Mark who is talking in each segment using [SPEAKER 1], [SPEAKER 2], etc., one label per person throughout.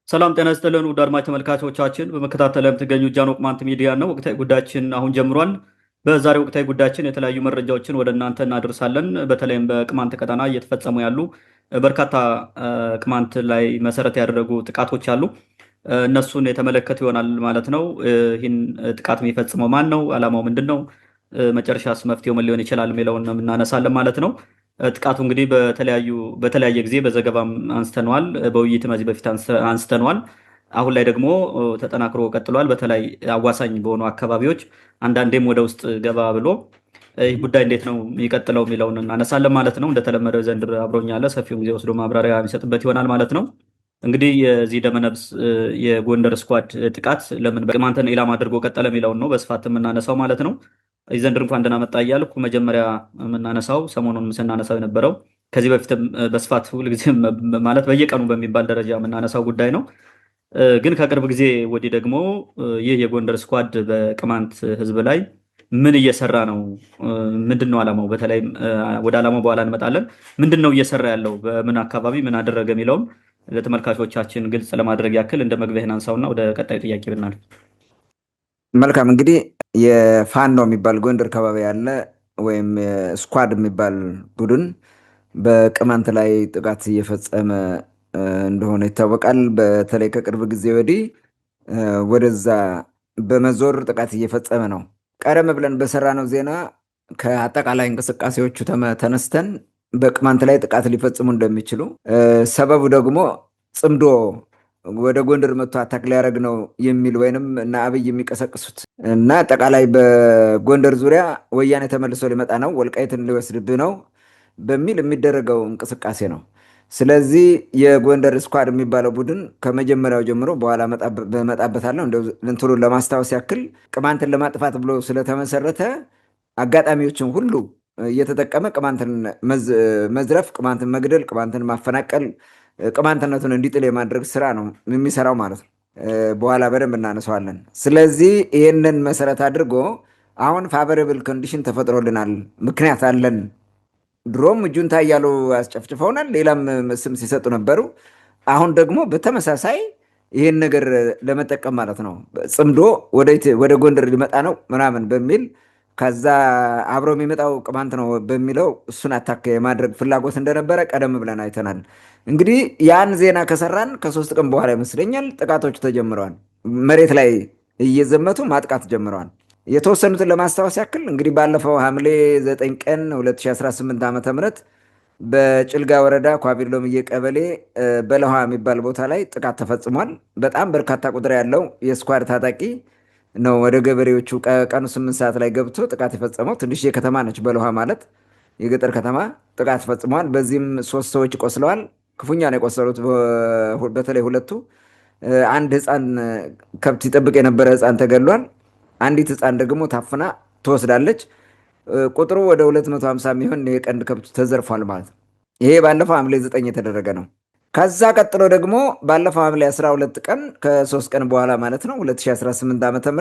[SPEAKER 1] ሰላም ጤና ይስጥልን ውድ አድማጭ ተመልካቾቻችን፣ በመከታተል የምትገኙ ጃኖ ቅማንት ሚዲያ ነው። ወቅታዊ ጉዳያችን አሁን ጀምሯል። በዛሬው ወቅታዊ ጉዳያችን የተለያዩ መረጃዎችን ወደ እናንተ እናደርሳለን። በተለይም በቅማንት ቀጠና እየተፈጸሙ ያሉ በርካታ ቅማንት ላይ መሰረት ያደረጉ ጥቃቶች አሉ። እነሱን የተመለከቱ ይሆናል ማለት ነው። ይህን ጥቃት የሚፈጽመው ማን ነው? ዓላማው ምንድን ነው? መጨረሻስ መፍትሄው ምን ሊሆን ይችላል የሚለውን እናነሳለን ማለት ነው። ጥቃቱ እንግዲህ በተለያየ ጊዜ በዘገባም አንስተነዋል፣ በውይይትም ከዚህ በፊት አንስተነዋል። አሁን ላይ ደግሞ ተጠናክሮ ቀጥሏል። በተለይ አዋሳኝ በሆኑ አካባቢዎች አንዳንዴም ወደ ውስጥ ገባ ብሎ ይህ ጉዳይ እንዴት ነው የሚቀጥለው የሚለውን እናነሳለን ማለት ነው። እንደተለመደው ዘንድር አብሮኛለ ሰፊውን ጊዜ ወስዶ ማብራሪያ የሚሰጥበት ይሆናል ማለት ነው። እንግዲህ የዚህ ደመነፍስ የጎንደር ስኳድ ጥቃት ለምን በቅማንትን ኢላማ አድርጎ ቀጠለ የሚለውን ነው በስፋት የምናነሳው ማለት ነው። ዘንድር እንኳን ደህና መጣ እያልኩ መጀመሪያ የምናነሳው ሰሞኑን ስናነሳው የነበረው ከዚህ በፊትም በስፋት ሁልጊዜም ማለት በየቀኑ በሚባል ደረጃ የምናነሳው ጉዳይ ነው። ግን ከቅርብ ጊዜ ወዲህ ደግሞ ይህ የጎንደር ስኳድ በቅማንት ሕዝብ ላይ ምን እየሰራ ነው? ምንድን ነው ዓላማው? በተለይም ወደ ዓላማው በኋላ እንመጣለን። ምንድን ነው እየሰራ ያለው? በምን አካባቢ ምን አደረገ የሚለውም ለተመልካቾቻችን ግልጽ ለማድረግ ያክል እንደ መግቢያ አንሳውና ወደ ቀጣዩ ጥያቄ ብናልፍ።
[SPEAKER 2] መልካም እንግዲህ የፋኖ የሚባል ጎንደር አካባቢ ያለ ወይም ስኳድ የሚባል ቡድን በቅማንት ላይ ጥቃት እየፈጸመ እንደሆነ ይታወቃል። በተለይ ከቅርብ ጊዜ ወዲህ ወደዛ በመዞር ጥቃት እየፈጸመ ነው። ቀደም ብለን በሰራነው ዜና ከአጠቃላይ እንቅስቃሴዎቹ ተነስተን በቅማንት ላይ ጥቃት ሊፈጽሙ እንደሚችሉ ሰበቡ ደግሞ ጽምዶ ወደ ጎንደር መጥቶ አታክ ሊያደርግ ነው የሚል ወይንም እና አብይ የሚቀሰቅሱት እና አጠቃላይ በጎንደር ዙሪያ ወያኔ ተመልሶ ሊመጣ ነው፣ ወልቃይትን ሊወስድብህ ነው በሚል የሚደረገው እንቅስቃሴ ነው። ስለዚህ የጎንደር ስኳድ የሚባለው ቡድን ከመጀመሪያው ጀምሮ በኋላ እመጣበታለሁ እንትኑን ለማስታወስ ያክል ቅማንትን ለማጥፋት ብሎ ስለተመሰረተ አጋጣሚዎችን ሁሉ እየተጠቀመ ቅማንትን መዝረፍ፣ ቅማንትን መግደል፣ ቅማንትን ማፈናቀል፣ ቅማንትነቱን እንዲጥል የማድረግ ስራ ነው የሚሰራው ማለት ነው። በኋላ በደንብ እናነሳዋለን። ስለዚህ ይህንን መሰረት አድርጎ አሁን ፋቨረብል ኮንዲሽን ተፈጥሮልናል፣ ምክንያት አለን። ድሮም ጁንታ እያሉ አስጨፍጭፈውናል፣ ሌላም ስም ሲሰጡ ነበሩ። አሁን ደግሞ በተመሳሳይ ይህን ነገር ለመጠቀም ማለት ነው ጽምዶ ወደ ጎንደር ሊመጣ ነው ምናምን በሚል ከዛ አብሮ የሚመጣው ቅማንት ነው በሚለው እሱን አታክ የማድረግ ፍላጎት እንደነበረ ቀደም ብለን አይተናል። እንግዲህ ያን ዜና ከሰራን ከ3 ቀን በኋላ ይመስለኛል ጥቃቶቹ ተጀምረዋል። መሬት ላይ እየዘመቱ ማጥቃት ጀምረዋል። የተወሰኑትን ለማስታወስ ያክል እንግዲህ ባለፈው ሐምሌ 9 ቀን 2018 ዓ.ም በጭልጋ ወረዳ ኳቢሎምዬ ቀበሌ በለሃ የሚባል ቦታ ላይ ጥቃት ተፈጽሟል። በጣም በርካታ ቁጥር ያለው የስኳድ ታጣቂ ነው ወደ ገበሬዎቹ ቀኑ 8 ሰዓት ላይ ገብቶ ጥቃት የፈጸመው። ትንሽ የከተማ ነች በለሃ ማለት የገጠር ከተማ። ጥቃት ፈጽሟል። በዚህም 3 ሰዎች ቆስለዋል። ክፉኛ ነው የቆሰሉት። በተለይ 2ቱ። አንድ ህፃን ከብት ይጠብቅ የነበረ ህፃን ተገሏል። አንዲት ህፃን ደግሞ ታፍና ትወስዳለች። ቁጥሩ ወደ 250 የሚሆን የቀንድ ከብት ተዘርፏል ማለት ነው። ይሄ ባለፈው ሐምሌ 9 የተደረገ ነው። ከዛ ቀጥሎ ደግሞ ባለፈው ሐምሌ 12 ቀን ከ3 ቀን በኋላ ማለት ነው 2018 ዓ.ም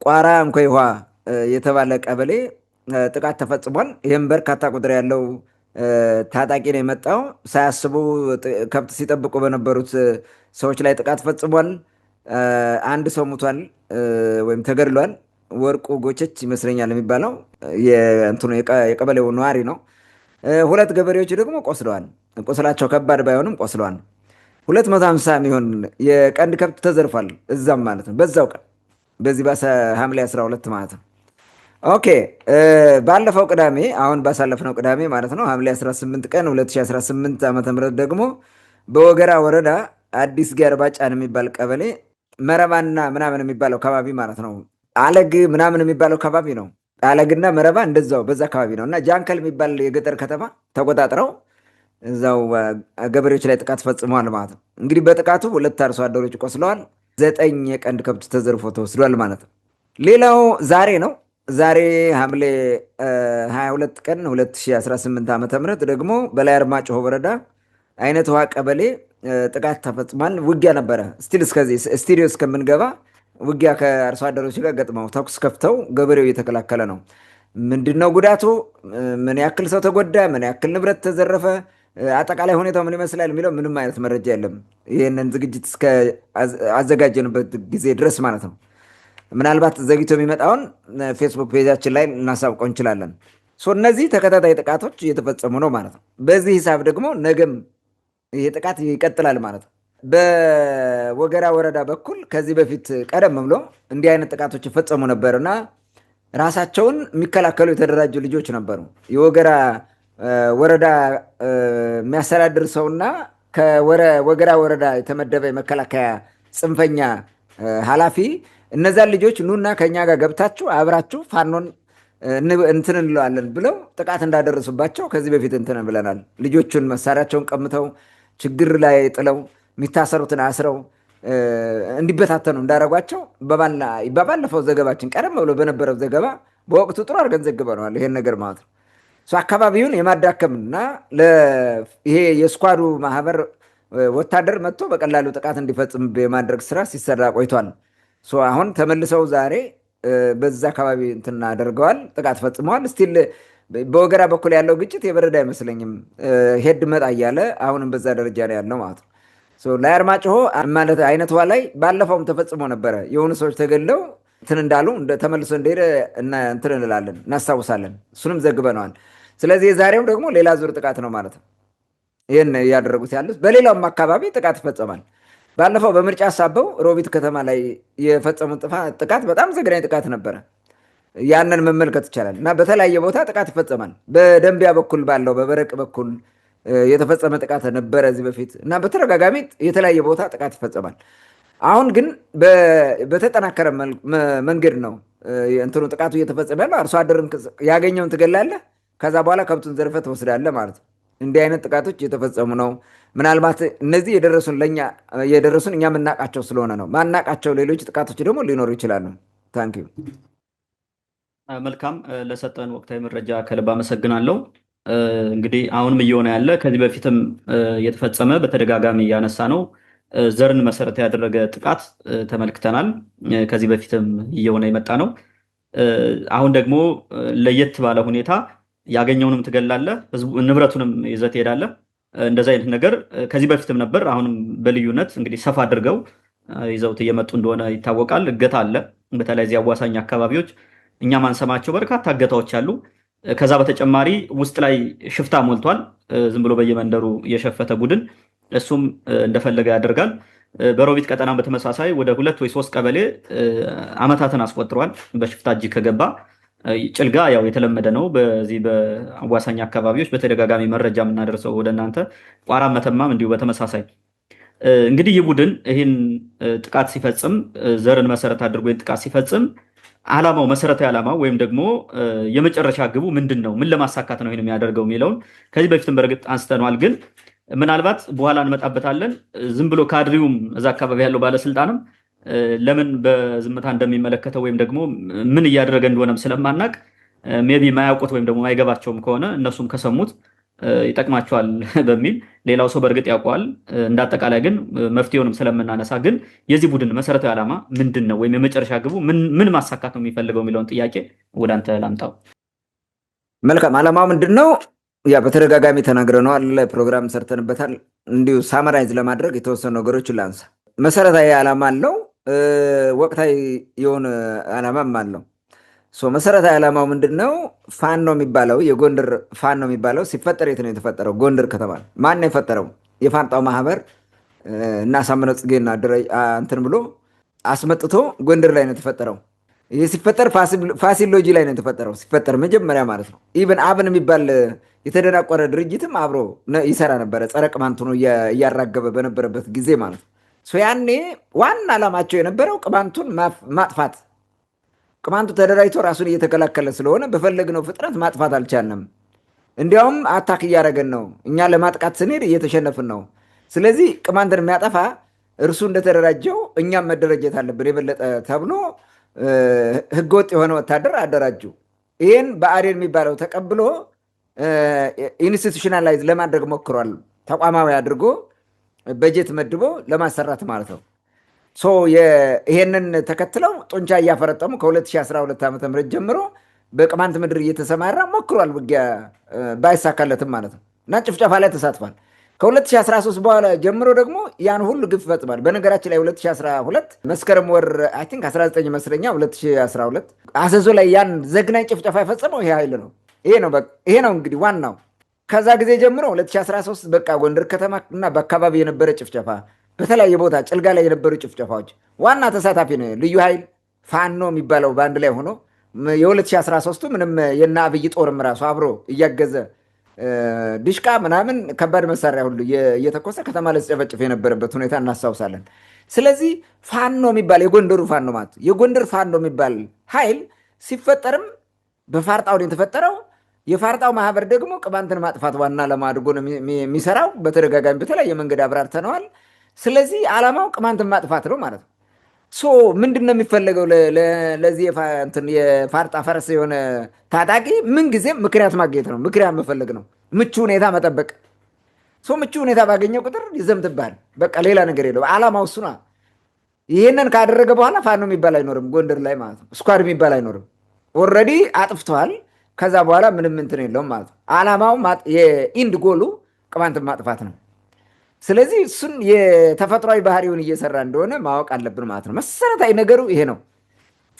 [SPEAKER 2] ቋራ እንኮይ ውሃ የተባለ ቀበሌ ጥቃት ተፈጽሟል። ይህም በርካታ ቁጥር ያለው ታጣቂ ነው የመጣው። ሳያስቡ ከብት ሲጠብቁ በነበሩት ሰዎች ላይ ጥቃት ፈጽሟል። አንድ ሰው ሙቷል ወይም ተገድሏል። ወርቁ ጎቸች ይመስለኛል የሚባለው የቀበሌው ነዋሪ ነው። 2 ገበሬዎች ደግሞ ቆስለዋል። ቁስላቸው ከባድ ባይሆንም ቆስለዋል። 250 የሚሆን የቀንድ ከብት ተዘርፏል እዛም ማለት ነው በዛው ቀን በዚህ ሐምሌ 12 ማለት ነው። ኦኬ ባለፈው ቅዳሜ አሁን ባሳለፍነው ቅዳሜ ማለት ነው ሐምሌ 18 ቀን 2018 ዓ.ም ደግሞ በወገራ ወረዳ አዲስ ገርባጫን የሚባል ቀበሌ መረባና ምናምን የሚባለው አካባቢ ማለት ነው አለግ ምናምን የሚባለው አካባቢ ነው። አለግና መረባ እንደዛው በዛ አካባቢ ነው እና ጃንከል የሚባል የገጠር ከተማ ተቆጣጥረው እዛው ገበሬዎች ላይ ጥቃት ፈጽመዋል ማለት ነው። እንግዲህ በጥቃቱ 2 አርሶ አደሮች ቆስለዋል። 9 የቀንድ ከብት ተዘርፎ ተወስዷል ማለት ነው። ሌላው ዛሬ ነው። ዛሬ ሐምሌ 22 ቀን 2018 ዓ.ም ደግሞ በላይ አርማጭሆ ወረዳ አይነት ውሃ ቀበሌ ጥቃት ተፈጽሟል። ውጊያ ነበረ። እስከዚህ ስቱዲዮ እስከምንገባ ውጊያ ከአርሶ አደሮች ጋር ገጥመው ተኩስ ከፍተው ገበሬው እየተከላከለ ነው። ምንድነው ጉዳቱ? ምን ያክል ሰው ተጎዳ? ምን ያክል ንብረት ተዘረፈ? አጠቃላይ ሁኔታው ምን ይመስላል የሚለው ምንም አይነት መረጃ የለም። ይህንን ዝግጅት እስከ አዘጋጀንበት ጊዜ ድረስ ማለት ነው። ምናልባት ዘግይቶ የሚመጣውን ፌስቡክ ፔጃችን ላይ ልናሳውቀው እንችላለን። እነዚህ ተከታታይ ጥቃቶች እየተፈጸሙ ነው ማለት ነው። በዚህ ሂሳብ ደግሞ ነገም ይህ ጥቃት ይቀጥላል ማለት ነው። በወገራ ወረዳ በኩል ከዚህ በፊት ቀደም ብሎ እንዲህ አይነት ጥቃቶች ይፈጸሙ ነበርና ራሳቸውን የሚከላከሉ የተደራጁ ልጆች ነበሩ። የወገራ ወረዳ የሚያስተዳድር ሰውና ከወገራ ወረዳ የተመደበ የመከላከያ ጽንፈኛ ኃላፊ እነዛን ልጆች ኑና ከኛ ጋር ገብታችሁ አብራችሁ ፋኖን እንትን እንለዋለን ብለው ጥቃት እንዳደረሱባቸው ከዚህ በፊት እንትን ብለናል። ልጆቹን መሳሪያቸውን ቀምተው ችግር ላይ ጥለው የሚታሰሩትን አስረው እንዲበታተኑ እንዳደረጓቸው በባለፈው ዘገባችን ቀደም ብሎ በነበረው ዘገባ በወቅቱ ጥሩ አድርገን ዘግበነዋል። ይሄን ነገር ማለት ነው አካባቢውን የማዳከምና ይሄ የስኳዱ ማህበር ወታደር መጥቶ በቀላሉ ጥቃት እንዲፈጽም የማድረግ ስራ ሲሰራ ቆይቷል። አሁን ተመልሰው ዛሬ በዛ አካባቢ እንትን አደርገዋል፣ ጥቃት ፈጽመዋል። ስቲል በወገራ በኩል ያለው ግጭት የበረዳ አይመስለኝም። ሄድ መጣ እያለ አሁንም በዛ ደረጃ ነው ያለው ማለት ነው። ላይ አርማጭሆ ማለት አይነቷ ላይ ባለፈውም ተፈጽሞ ነበረ። የሆኑ ሰዎች ተገለው እንትን እንዳሉ ተመልሶ እንደሄደ እንትን እንላለን እናስታውሳለን። እሱንም ዘግበነዋል። ስለዚህ የዛሬው ደግሞ ሌላ ዙር ጥቃት ነው ማለት ነው። ይህን እያደረጉት ያሉት በሌላውም አካባቢ ጥቃት ይፈጸማል። ባለፈው በምርጫ ሳበው ሮቢት ከተማ ላይ የፈጸሙት ጥቃት በጣም ዘግናኝ ጥቃት ነበረ። ያንን መመልከት ይቻላል። እና በተለያየ ቦታ ጥቃት ይፈጸማል። በደንቢያ በኩል ባለው በበረቅ በኩል የተፈጸመ ጥቃት ነበረ እዚህ በፊት እና በተደጋጋሚ የተለያየ ቦታ ጥቃት ይፈጸማል። አሁን ግን በተጠናከረ መንገድ ነው እንትኑ ጥቃቱ እየተፈጸመ ያለው። አርሶ አደርን ያገኘውን ትገላለህ፣ ከዛ በኋላ ከብቱን ዘርፈህ ትወስዳለህ ማለት ነው። እንዲህ አይነት ጥቃቶች እየተፈጸሙ ነው። ምናልባት እነዚህ የደረሱን እኛ የምናውቃቸው ስለሆነ ነው። ማናውቃቸው ሌሎች ጥቃቶች ደግሞ ሊኖሩ ይችላሉ። ታንኪዩ።
[SPEAKER 1] መልካም፣ ለሰጠን ወቅታዊ መረጃ ከልብ አመሰግናለሁ። እንግዲህ አሁንም እየሆነ ያለ ከዚህ በፊትም የተፈጸመ በተደጋጋሚ ያነሳ ነው ዘርን መሰረት ያደረገ ጥቃት ተመልክተናል። ከዚህ በፊትም እየሆነ የመጣ ነው። አሁን ደግሞ ለየት ባለ ሁኔታ ያገኘውንም ትገላለህ፣ ንብረቱንም ይዘህ ትሄዳለህ። እንደዚህ አይነት ነገር ከዚህ በፊትም ነበር። አሁንም በልዩነት እንግዲህ ሰፋ አድርገው ይዘውት እየመጡ እንደሆነ ይታወቃል። እገታ አለ። በተለይ እዚህ አዋሳኝ አካባቢዎች እኛ ማንሰማቸው በርካታ እገታዎች አሉ። ከዛ በተጨማሪ ውስጥ ላይ ሽፍታ ሞልቷል። ዝም ብሎ በየመንደሩ የሸፈተ ቡድን እሱም እንደፈለገ ያደርጋል። በሮቢት ቀጠና በተመሳሳይ ወደ 2 ወይ 3 ቀበሌ ዓመታትን አስቆጥሯል በሽፍታ እጅ ከገባ። ጭልጋ ያው የተለመደ ነው። በዚህ በአዋሳኝ አካባቢዎች በተደጋጋሚ መረጃ የምናደርሰው ወደ እናንተ። ቋራ መተማም እንዲሁ በተመሳሳይ። እንግዲህ ይህ ቡድን ይህን ጥቃት ሲፈጽም ዘርን መሰረት አድርጎ ጥቃት ሲፈጽም ዓላማው መሰረታዊ ዓላማው ወይም ደግሞ የመጨረሻ ግቡ ምንድን ነው? ምን ለማሳካት ነው ይህን የሚያደርገው የሚለውን ከዚህ በፊትም በእርግጥ አንስተነዋል። ግን ምናልባት በኋላ እንመጣበታለን። ዝም ብሎ ካድሪውም እዛ አካባቢ ያለው ባለስልጣንም ለምን በዝምታ እንደሚመለከተው ወይም ደግሞ ምን እያደረገ እንደሆነም ስለማናቅ ሜይ ቢ ማያውቁት ወይም ደግሞ ማይገባቸውም ከሆነ እነሱም ከሰሙት ይጠቅማቸዋል በሚል ሌላው ሰው በእርግጥ ያውቀዋል። እንዳጠቃላይ ግን መፍትሄውንም ስለምናነሳ ግን የዚህ ቡድን መሰረታዊ ዓላማ ምንድን ነው ወይም የመጨረሻ ግቡ ምን ማሳካት ነው የሚፈልገው የሚለውን ጥያቄ ወደ አንተ ላምጣው።
[SPEAKER 2] መልካም። ዓላማው ምንድን ነው? ያ በተደጋጋሚ ተናግረነዋል፣ ፕሮግራም ሰርተንበታል። እንዲሁ ሳመራይዝ ለማድረግ የተወሰኑ ነገሮችን ላንሳ። መሰረታዊ ዓላማ አለው፣ ወቅታዊ የሆነ ዓላማም አለው። መሰረታዊ ዓላማው ምንድን ነው? ፋኖ የሚባለው የጎንደር ፋኖ የሚባለው ሲፈጠር የት ነው የተፈጠረው? ጎንደር ከተማ። ማን ነው የፈጠረው? የፋንጣው ማህበር እና ሳምነው ጽጌና እንትን ብሎ አስመጥቶ ጎንደር ላይ ነው የተፈጠረው። ይህ ሲፈጠር ፋሲል ሎጂ ላይ ነው የተፈጠረው። ሲፈጠር መጀመሪያ ማለት ነው። ኢቨን አብን የሚባል የተደናቆረ ድርጅትም አብሮ ይሰራ ነበረ፣ ጸረ ቅማንት ሆኖ እያራገበ በነበረበት ጊዜ ማለት ነው። ያኔ ዋና ዓላማቸው የነበረው ቅማንቱን ማጥፋት። ቅማንቱ ተደራጅቶ ራሱን እየተከላከለ ስለሆነ በፈለግነው ፍጥነት ማጥፋት አልቻልንም። እንዲያውም አታክ እያደረገን ነው። እኛ ለማጥቃት ስንሄድ እየተሸነፍን ነው። ስለዚህ ቅማንትን የሚያጠፋ እርሱ እንደተደራጀው እኛም መደረጀት አለብን የበለጠ ተብሎ ህገወጥ የሆነ ወታደር አደራጁ። ይህን ብአዴን የሚባለው ተቀብሎ ኢንስቲቱሽናላይዝ ለማድረግ ሞክሯል። ተቋማዊ አድርጎ በጀት መድቦ ለማሰራት ማለት ነው። ይሄንን ተከትለው ጡንቻ እያፈረጠሙ ከ2012 ዓ.ም ጀምሮ በቅማንት ምድር እየተሰማራ ሞክሯል። ውጊያ ባይሳካለትም ማለት ነው። እና ጭፍጨፋ ላይ ተሳትፏል። ከ2013 በኋላ ጀምሮ ደግሞ ያን ሁሉ ግፍ ፈጽሟል። በነገራችን ላይ 2012 መስከረም ወር አይ ቲንክ 19 ይመስለኛል 2012 አዘዞ ላይ ያን ዘግናኝ ጭፍጨፋ የፈጸመው ይሄ ኃይል ነው። ይሄ ነው እንግዲህ ዋናው። ከዛ ጊዜ ጀምሮ 2013 በቃ ጎንደር ከተማ እና በአካባቢ የነበረ ጭፍጨፋ፣ በተለያየ ቦታ ጭልጋ ላይ የነበሩ ጭፍጨፋዎች ዋና ተሳታፊ ነው ልዩ ኃይል ፋኖ የሚባለው በአንድ ላይ ሆኖ የ2013ቱ ምንም የና አብይ ጦርም ራሱ አብሮ እያገዘ ዲሽቃ ምናምን ከባድ መሳሪያ ሁሉ እየተኮሰ ከተማ ላይ ሲጨፈጭፍ የነበረበት ሁኔታ እናስታውሳለን። ስለዚህ ፋኖ የሚባል የጎንደሩ ፋኖ ማለት የጎንደር ፋኖ የሚባል ኃይል ሲፈጠርም በፋርጣው ነው የተፈጠረው። የፋርጣው ማህበር ደግሞ ቅማንትን ማጥፋት ዋና ዓላማ አድርጎ ነው የሚሰራው። በተደጋጋሚ በተለያየ መንገድ አብራርተነዋል። ስለዚህ ዓላማው ቅማንትን ማጥፋት ነው ማለት ነው። ምንድን ነው የሚፈለገው? ለዚህ የፋርጣ ፈረስ የሆነ ታጣቂ ምንጊዜም ምክንያት ማግኘት ነው፣ ምክንያት መፈለግ ነው፣ ምቹ ሁኔታ መጠበቅ። ምቹ ሁኔታ ባገኘው ቁጥር ይዘምትብሃል። በቃ ሌላ ነገር የለው። ዓላማው እሱ ነው። ይህንን ካደረገ በኋላ ፋኖ የሚባል አይኖርም ጎንደር ላይ ማለት ነው። ስኳድ የሚባል አይኖርም። ኦልሬዲ አጥፍተዋል። ከዛ በኋላ ምንም እንትን የለውም ማለት ነው። ዓላማው የኢንድ ጎሉ ቅማንትን ማጥፋት ነው። ስለዚህ እሱን የተፈጥሯዊ ባህሪውን እየሰራ እንደሆነ ማወቅ አለብን ማለት ነው። መሰረታዊ ነገሩ ይሄ ነው።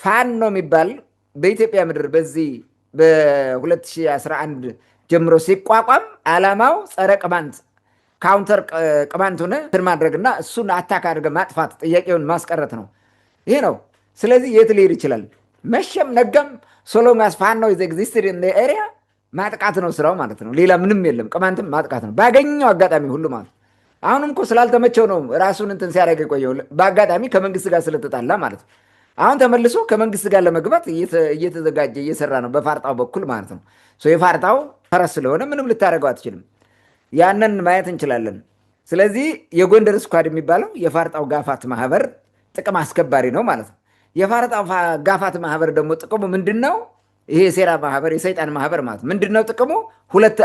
[SPEAKER 2] ፋኖ የሚባል በኢትዮጵያ ምድር በዚህ በ2011 ጀምሮ ሲቋቋም ዓላማው ጸረ ቅማንት ካውንተር ቅማንት ሆነ ማድረግና እሱን አታክ አድርገህ ማጥፋት፣ ጥያቄውን ማስቀረት ነው። ይሄ ነው። ስለዚህ የት ሊሄድ ይችላል? መሸም ነገም ሶሎንጋስ ፋኖ ኢዝ ኤግዚስትድ ኢን ዘ ኤሪያ ማጥቃት ነው ስራው ማለት ነው። ሌላ ምንም የለም። ቅማንትም ማጥቃት ነው ባገኘው አጋጣሚ ሁሉ ማለት ነው። አሁንም እኮ ስላልተመቸው ነው ራሱን እንትን ሲያደርግ የቆየው በአጋጣሚ ከመንግስት ጋር ስለተጣላ ማለት ነው። አሁን ተመልሶ ከመንግስት ጋር ለመግባት እየተዘጋጀ እየሰራ ነው በፋርጣው በኩል ማለት ነው። የፋርጣው ፈረስ ስለሆነ ምንም ልታደርገው አትችልም። ያንን ማየት እንችላለን። ስለዚህ የጎንደር ስኳድ የሚባለው የፋርጣው ጋፋት ማህበር ጥቅም አስከባሪ ነው ማለት ነው። የፋርጣው ጋፋት ማህበር ደግሞ ጥቅሙ ምንድን ነው? ይሄ የሴራ ማህበር የሰይጣን ማህበር ማለት ምንድን ነው ጥቅሙ?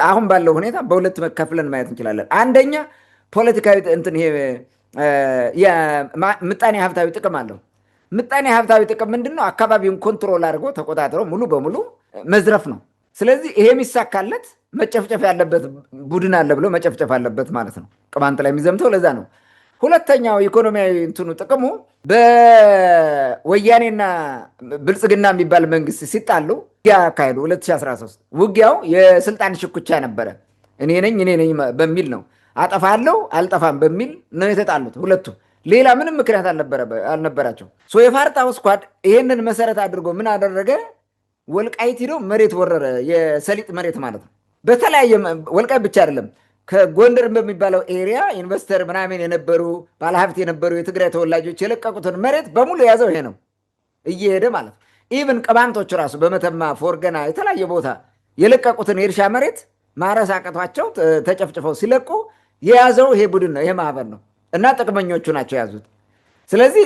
[SPEAKER 2] አሁን ባለው ሁኔታ በሁለት መከፍለን ማየት እንችላለን። አንደኛ ፖለቲካዊ እንትን ይሄ ምጣኔ ሀብታዊ ጥቅም አለው። ምጣኔ ሀብታዊ ጥቅም ምንድን ነው? አካባቢውን ኮንትሮል አድርጎ ተቆጣጥሮ ሙሉ በሙሉ መዝረፍ ነው። ስለዚህ ይሄ የሚሳካለት መጨፍጨፍ ያለበት ቡድን አለ ብሎ መጨፍጨፍ አለበት ማለት ነው። ቅማንት ላይ የሚዘምተው ለዛ ነው። ሁለተኛው ኢኮኖሚያዊ እንትኑ ጥቅሙ በወያኔና ብልጽግና የሚባል መንግስት ሲጣሉ ውጊያ አካሄዱ። 2013 ውጊያው የስልጣን ሽኩቻ ነበረ። እኔ ነኝ በሚል ነው። አጠፋለሁ አልጠፋም በሚል ነው የተጣሉት ሁለቱ። ሌላ ምንም ምክንያት አልነበራቸው። የፋርጣው ስኳድ ይሄንን መሰረት አድርጎ ምን አደረገ? ወልቃይት ሂዶ መሬት ወረረ። የሰሊጥ መሬት ማለት ነው። በተለያየ ወልቃይት ብቻ አይደለም፣ ከጎንደር በሚባለው ኤሪያ ኢንቨስተር ምናምን የነበሩ ባለሀብት የነበሩ የትግራይ ተወላጆች የለቀቁትን መሬት በሙሉ የያዘው ይሄ ነው እየሄደ ማለት ነው። ኢቭን ቅማንቶች ራሱ በመተማ ፎርገና የተለያየ ቦታ የለቀቁትን የእርሻ መሬት ማረስ አቅቷቸው ተጨፍጭፈው ሲለቁ የያዘው ይሄ ቡድን ነው፣ ይሄ ማህበር ነው እና ጥቅመኞቹ ናቸው የያዙት። ስለዚህ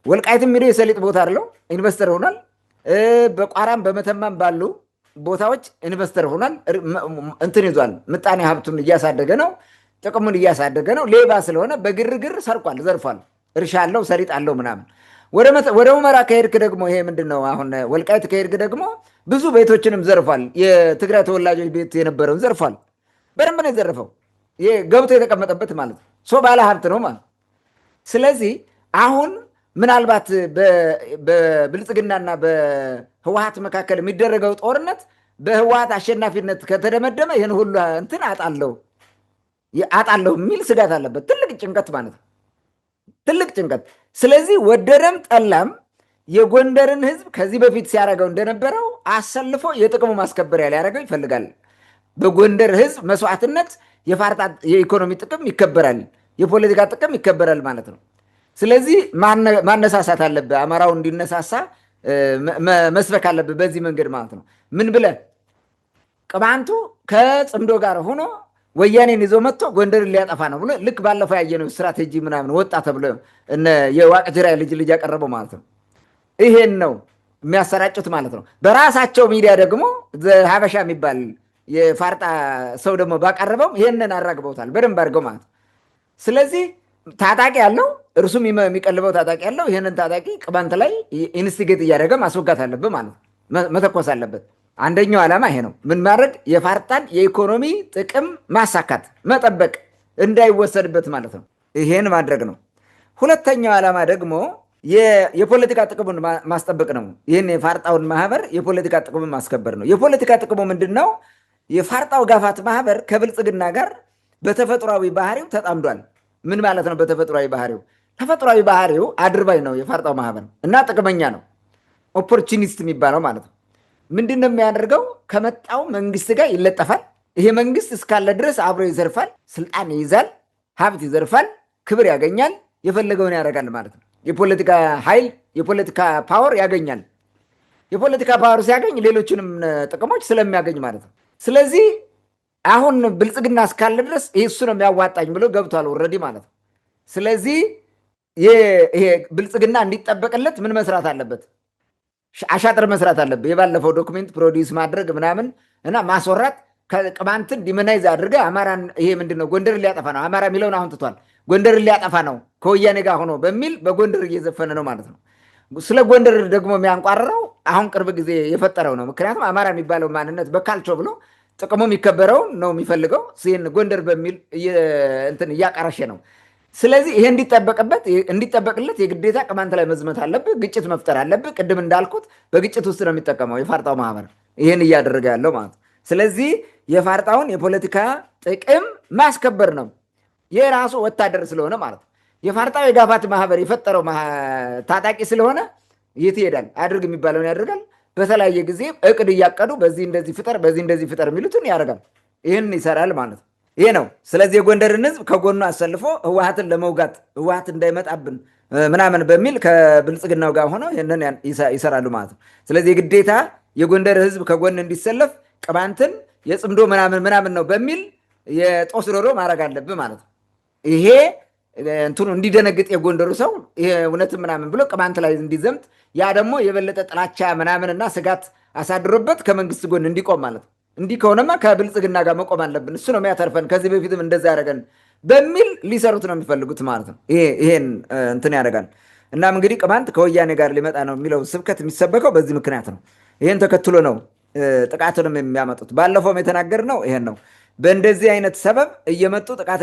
[SPEAKER 2] ወልቃይትም ሄዶ የሰሊጥ ቦታ አለው ኢንቨስተር ሆኗል። በቋራም በመተማም ባሉ ቦታዎች ኢንቨስተር ሆኗል። እንትን ይዟል። ምጣኔ ሀብቱን እያሳደገ ነው፣ ጥቅሙን እያሳደገ ነው። ሌባ ስለሆነ በግርግር ሰርቋል፣ ዘርፏል። እርሻ አለው፣ ሰሊጥ አለው ምናምን። ወደ ሁመራ ከሄድክ ደግሞ ይሄ ምንድን ነው አሁን ወልቃይት ከሄድክ ደግሞ ብዙ ቤቶችንም ዘርፏል። የትግራይ ተወላጆች ቤት የነበረውን ዘርፏል። በደንብ ነው የዘረፈው። ይሄ ገብቶ የተቀመጠበት ማለት ነው። ባለ ሀብት ነው ማለት። ስለዚህ አሁን ምናልባት በብልጽግናና በህወሀት መካከል የሚደረገው ጦርነት በህወሀት አሸናፊነት ከተደመደመ ይህን ሁሉ እንትን አጣለሁ የሚል ስጋት አለበት። ትልቅ ጭንቀት ማለት ነው። ትልቅ ጭንቀት። ስለዚህ ወደደም ጠላም የጎንደርን ህዝብ ከዚህ በፊት ሲያደርገው እንደነበረው አሰልፎ የጥቅሙ ማስከበሪያ ሊያደርገው ይፈልጋል። በጎንደር ህዝብ መስዋዕትነት የፋርጣ የኢኮኖሚ ጥቅም ይከበራል፣ የፖለቲካ ጥቅም ይከበራል ማለት ነው። ስለዚህ ማነሳሳት አለብህ። አማራው እንዲነሳሳ መስበክ አለብህ በዚህ መንገድ ማለት ነው። ምን ብለህ ቅማንቱ ከጽምዶ ጋር ሆኖ ወያኔን ይዞ መጥቶ ጎንደርን ሊያጠፋ ነው ብሎ ልክ ባለፈው ያየነው ስትራቴጂ ምናምን ወጣ ተብሎ የዋቅጅራ ልጅ ያቀረበው ማለት ነው። ይሄን ነው የሚያሰራጩት ማለት ነው። በራሳቸው ሚዲያ ደግሞ ሀበሻ የሚባል የፋርጣ ሰው ደግሞ ባቀረበው ይሄንን አራግበውታል በደንብ አድርገው ማለት ነው። ስለዚህ ታጣቂ ያለው እርሱም የሚቀልበው ታጣቂ ያለው ይህንን ታጣቂ ቅማንት ላይ ኢንስቲጌት እያደረገ ማስወጋት አለበት ማለት ነው። መተኮስ አለበት። አንደኛው ዓላማ ይሄ ነው። ምን ማድረግ? የፋርጣን የኢኮኖሚ ጥቅም ማሳካት፣ መጠበቅ፣ እንዳይወሰድበት ማለት ነው። ይሄን ማድረግ ነው። ሁለተኛው ዓላማ ደግሞ የፖለቲካ ጥቅሙን ማስጠበቅ ነው። ይህን የፋርጣውን ማህበር የፖለቲካ ጥቅሙን ማስከበር ነው። የፖለቲካ ጥቅሙ ምንድን ነው? የፋርጣው ጋፋት ማህበር ከብልጽግና ጋር በተፈጥሯዊ ባህሪው ተጣምዷል። ምን ማለት ነው? በተፈጥሯዊ ባህሪው ተፈጥሯዊ ባህሪው አድርባይ ነው የፋርጣው ማህበር እና ጥቅመኛ ነው። ኦፖርቹኒስት የሚባለው ማለት ነው። ምንድን ነው የሚያደርገው? ከመጣው መንግስት ጋር ይለጠፋል። ይሄ መንግስት እስካለ ድረስ አብሮ ይዘርፋል፣ ስልጣን ይይዛል፣ ሀብት ይዘርፋል፣ ክብር ያገኛል፣ የፈለገውን ያደርጋል ማለት ነው። የፖለቲካ ኃይል የፖለቲካ ፓወር ያገኛል። የፖለቲካ ፓወር ሲያገኝ ሌሎችንም ጥቅሞች ስለሚያገኝ ማለት ነው። ስለዚህ አሁን ብልጽግና እስካለ ድረስ እሱ ነው የሚያዋጣኝ ብሎ ገብቷል ኦልሬዲ ማለት ነው። ስለዚህ ይሄ ብልጽግና እንዲጠበቅለት ምን መስራት አለበት? አሻጥር መስራት አለበት። የባለፈው ዶክሜንት ፕሮዲውስ ማድረግ ምናምን እና ማስወራት ቅማንትን ዲመናይዝ አድርገ አማራን ይሄ ምንድነው ጎንደር ሊያጠፋ ነው፣ አማራ የሚለውን አሁን ትቷል፣ ጎንደር ሊያጠፋ ነው ከወያኔ ጋር ሆኖ በሚል በጎንደር እየዘፈነ ነው ማለት ነው። ስለ ጎንደር ደግሞ የሚያንቋርረው አሁን ቅርብ ጊዜ የፈጠረው ነው። ምክንያቱም አማራ የሚባለው ማንነት በካልቾ ብሎ ጥቅሙ የሚከበረው ነው የሚፈልገው ሲን ጎንደር በሚል እንትን እያቀረሸ ነው። ስለዚህ ይሄ እንዲጠበቅለት የግዴታ ቅማንት ላይ መዝመት አለብህ፣ ግጭት መፍጠር አለብህ። ቅድም እንዳልኩት በግጭት ውስጥ ነው የሚጠቀመው የፋርጣው ማህበር ይሄን እያደረገ ያለው ማለት ነው። ስለዚህ የፋርጣውን የፖለቲካ ጥቅም ማስከበር ነው የራሱ ወታደር ስለሆነ ማለት ነው። የፋርጣው የጋፋት ማህበር የፈጠረው ታጣቂ ስለሆነ የት ይሄዳል? አድርግ የሚባለውን ያደርጋል። በተለያየ ጊዜ እቅድ እያቀዱ በዚህ እንደዚህ ፍጠር፣ በዚህ እንደዚህ ፍጠር የሚሉትን ያደርጋል። ይህን ይሰራል ማለት ነው። ይሄ ነው። ስለዚህ የጎንደርን ህዝብ ከጎኑ አሰልፎ ህወሓትን ለመውጋት ህወሓት እንዳይመጣብን ምናምን በሚል ከብልጽግናው ጋር ሆነው ይህንን ይሰራሉ ማለት ነው። ስለዚህ የግዴታ የጎንደር ህዝብ ከጎን እንዲሰለፍ ቅማንትን የጽምዶ ምናምን ነው በሚል የጦስ ዶሮ ማድረግ አለብህ ማለት ነው። ይሄ እንትኑ እንዲደነግጥ የጎንደሩ ሰው ይሄ እውነትም ምናምን ብሎ ቅማንት ላይ እንዲዘምት፣ ያ ደግሞ የበለጠ ጥላቻ ምናምንና ስጋት አሳድሮበት ከመንግስት ጎን እንዲቆም ማለት ነው። እንዲህ ከሆነማ ከብልጽግና ጋር መቆም አለብን፣ እሱ ነው የሚያተርፈን፣ ከዚህ በፊትም እንደዛ ያደረገን በሚል ሊሰሩት ነው የሚፈልጉት ማለት ነው። ይሄን እንትን ያደርጋል። እናም እንግዲህ ቅማንት ከወያኔ ጋር ሊመጣ ነው የሚለው ስብከት የሚሰበከው በዚህ ምክንያት ነው። ይሄን ተከትሎ ነው ጥቃቱንም የሚያመጡት። ባለፈውም የተናገርነው ይሄን ነው። በእንደዚህ አይነት ሰበብ እየመጡ ጥቃት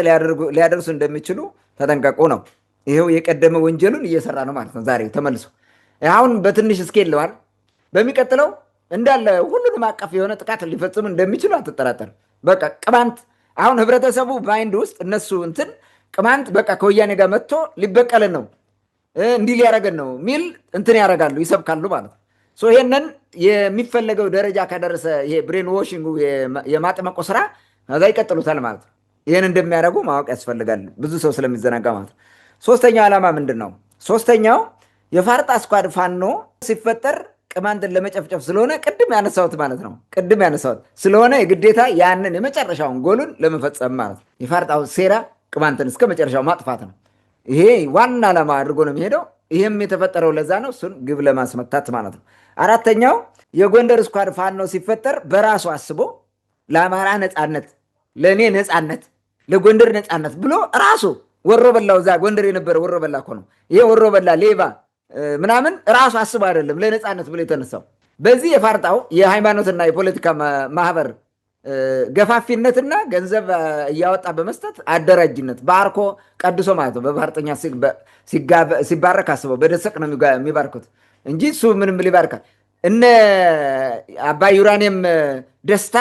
[SPEAKER 2] ሊያደርሱ እንደሚችሉ ተጠንቀቁ ነው። ይሄው የቀደመ ወንጀሉን እየሰራ ነው ማለት ነው። ዛሬ ተመልሶ አሁን በትንሽ እስኬለዋል። በሚቀጥለው እንዳለ ሁሉንም አቀፍ የሆነ ጥቃት ሊፈጽሙ እንደሚችሉ አትጠራጠር። በቃ ቅማንት አሁን ህብረተሰቡ ማይንድ ውስጥ እነሱ እንትን ቅማንት በቃ ከወያኔ ጋር መጥቶ ሊበቀልን ነው እንዲህ ሊያደርገን ነው ሚል እንትን ያደርጋሉ፣ ይሰብካሉ ማለት ነው። ይሄንን የሚፈለገው ደረጃ ከደረሰ ይሄ ብሬን ዋሽንጉ የማጥመቁ ስራ ከዛ ይቀጥሉታል ማለት ነው። ይህን እንደሚያደርጉ ማወቅ ያስፈልጋል፣ ብዙ ሰው ስለሚዘናጋ ማለት ነው። ሶስተኛው ዓላማ ምንድን ነው? ሶስተኛው የፋርጣ ስኳድ ፋኖ ሲፈጠር ቅማንትን ለመጨፍጨፍ ስለሆነ ቅድም ያነሳሁት ማለት ነው። ቅድም ያነሳሁት ስለሆነ የግዴታ ያንን የመጨረሻውን ጎሉን ለመፈጸም ማለት ነው። የፋርጣው ሴራ ቅማንትን እስከ መጨረሻው ማጥፋት ነው። ይሄ ዋና ዓላማ አድርጎ ነው የሚሄደው። ይህም የተፈጠረው ለዛ ነው፣ እሱን ግብ ለማስመታት ማለት ነው። አራተኛው የጎንደር ስኳድ ፋኖ ሲፈጠር በራሱ አስቦ ለአማራ ነፃነት፣ ለእኔ ነፃነት፣ ለጎንደር ነፃነት ብሎ ራሱ ወሮ በላው እዛ ጎንደር የነበረ ወሮ በላ እኮ ነው። ይሄ ወሮ በላ ሌባ ምናምን ራሱ አስቦ አይደለም ለነፃነት ብሎ የተነሳው። በዚህ የፋርጣው የሃይማኖትና የፖለቲካ ማህበር ገፋፊነትና ገንዘብ እያወጣ በመስጠት አደራጅነት ባርኮ ቀድሶ ማለት ነው። በባህርተኛ ሲባረክ አስበው በደሰቅ ነው የሚባርኩት እንጂ እሱ ምንም ሊባርካል። እነ አባይ ዩራኒየም ደስታ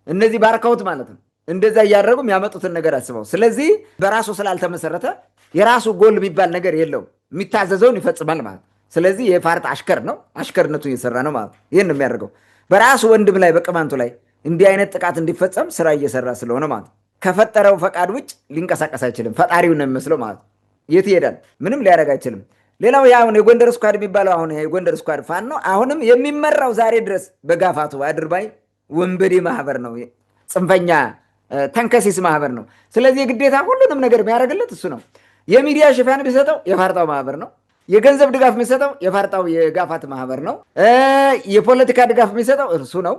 [SPEAKER 2] እነዚህ ባርከውት ማለት ነው። እንደዛ እያደረጉ የሚያመጡትን ነገር አስበው። ስለዚህ በራሱ ስላልተመሰረተ የራሱ ጎል የሚባል ነገር የለውም። የሚታዘዘውን ይፈጽማል ማለት ነው። ስለዚህ የፋርጣ አሽከር ነው፣ አሽከርነቱን እየሰራ ነው ማለት ነው። ይህን የሚያደርገው በራሱ ወንድም ላይ በቅማንቱ ላይ እንዲህ አይነት ጥቃት እንዲፈጸም ስራ እየሰራ ስለሆነ ማለት ነው። ከፈጠረው ፈቃድ ውጭ ሊንቀሳቀስ አይችልም። ፈጣሪው ነው የሚመስለው ማለት ነው። የት ይሄዳል? ምንም ሊያደርግ አይችልም። ሌላው አሁን የጎንደር ስኳድ የሚባለው አሁን የጎንደር ስኳድ ፋኖ አሁንም የሚመራው ዛሬ ድረስ በጋፋቱ አድርባይ ወንበዴ ማህበር ነው። ጽንፈኛ ተንከሲስ ማህበር ነው። ስለዚህ የግዴታ ሁሉንም ነገር የሚያደርግለት እሱ ነው። የሚዲያ ሽፋን የሚሰጠው የፋርጣው ማህበር ነው። የገንዘብ ድጋፍ የሚሰጠው የፋርጣው የጋፋት ማህበር ነው። የፖለቲካ ድጋፍ የሚሰጠው እርሱ ነው።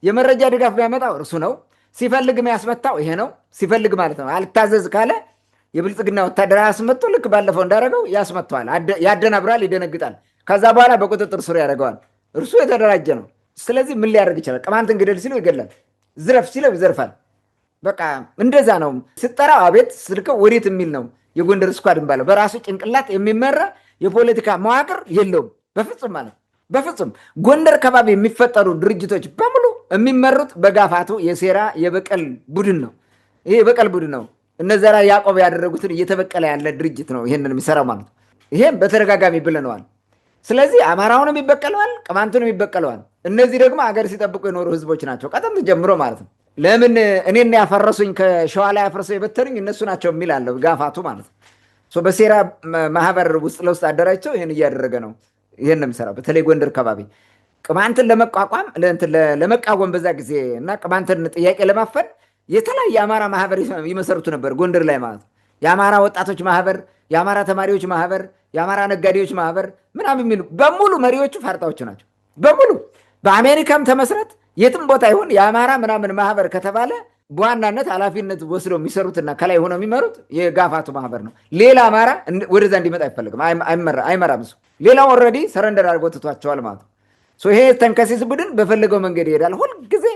[SPEAKER 2] የመረጃ ድጋፍ የሚያመጣው እርሱ ነው። ሲፈልግ የሚያስመታው ይሄ ነው። ሲፈልግ ማለት ነው። አልታዘዝ ካለ የብልጽግና ወታደር አስመጥቶ ልክ ባለፈው እንዳደረገው ያስመጥተዋል፣ ያደናብራል፣ ይደነግጣል። ከዛ በኋላ በቁጥጥር ስር ያደርገዋል። እርሱ የተደራጀ ነው። ስለዚህ ምን ሊያደርግ ይችላል? ቅማንትን ግደል ሲለው ይገላል፣ ዝረፍ ሲለው ይዘርፋል። በቃ እንደዛ ነው። ስጠራው አቤት ስልከው ወዴት የሚል ነው የጎንደር ስኳድ የሚባለው። በራሱ ጭንቅላት የሚመራ የፖለቲካ መዋቅር የለውም በፍጹም ማለት በፍጹም። ጎንደር ከባቢ የሚፈጠሩ ድርጅቶች በሙሉ የሚመሩት በጋፋቱ የሴራ የበቀል ቡድን ነው። ይሄ የበቀል ቡድን ነው። እነዘራ ያዕቆብ ያደረጉትን እየተበቀለ ያለ ድርጅት ነው ይሄንን የሚሰራው ማለት ነው። ይሄም በተደጋጋሚ ብለነዋል። ስለዚህ አማራውንም ይበቀለዋል፣ ቅማንቱንም ይበቀለዋል። እነዚህ ደግሞ አገር ሲጠብቁ የኖሩ ህዝቦች ናቸው ቀደም ጀምሮ ማለት ነው። ለምን እኔን ያፈረሱኝ ከሸዋ ላይ አፍርሰው የበተኑኝ እነሱ ናቸው የሚል አለው ጋፋቱ ማለት ነው። በሴራ ማህበር ውስጥ ለውስጥ አደራጅተው ይህን እያደረገ ነው። ይህን ነው የሚሰራው። በተለይ ጎንደር ከባቢ ቅማንትን ለመቋቋም ለመቃወም በዛ ጊዜ እና ቅማንትን ጥያቄ ለማፈን የተለያየ የአማራ ማህበር ይመሰርቱ ነበር ጎንደር ላይ ማለት ነው። የአማራ ወጣቶች ማህበር፣ የአማራ ተማሪዎች ማህበር፣ የአማራ ነጋዴዎች ማህበር ምናምን የሚሉ በሙሉ መሪዎቹ ፋርጣዎች ናቸው በሙሉ። በአሜሪካም ተመስረት የትም ቦታ ይሁን የአማራ ምናምን ማህበር ከተባለ በዋናነት ኃላፊነት ወስደው የሚሰሩትና ከላይ ሆነው የሚመሩት የጋፋቱ ማህበር ነው። ሌላ አማራ ወደዛ እንዲመጣ አይፈልግም፣ አይመራም። እሱ ሌላው ኦልሬዲ ሰረንደር አድርጎ ትቷቸዋል ማለት ነው። ይሄ ተንከሲስ ቡድን በፈለገው መንገድ ይሄዳል። ሁልጊዜ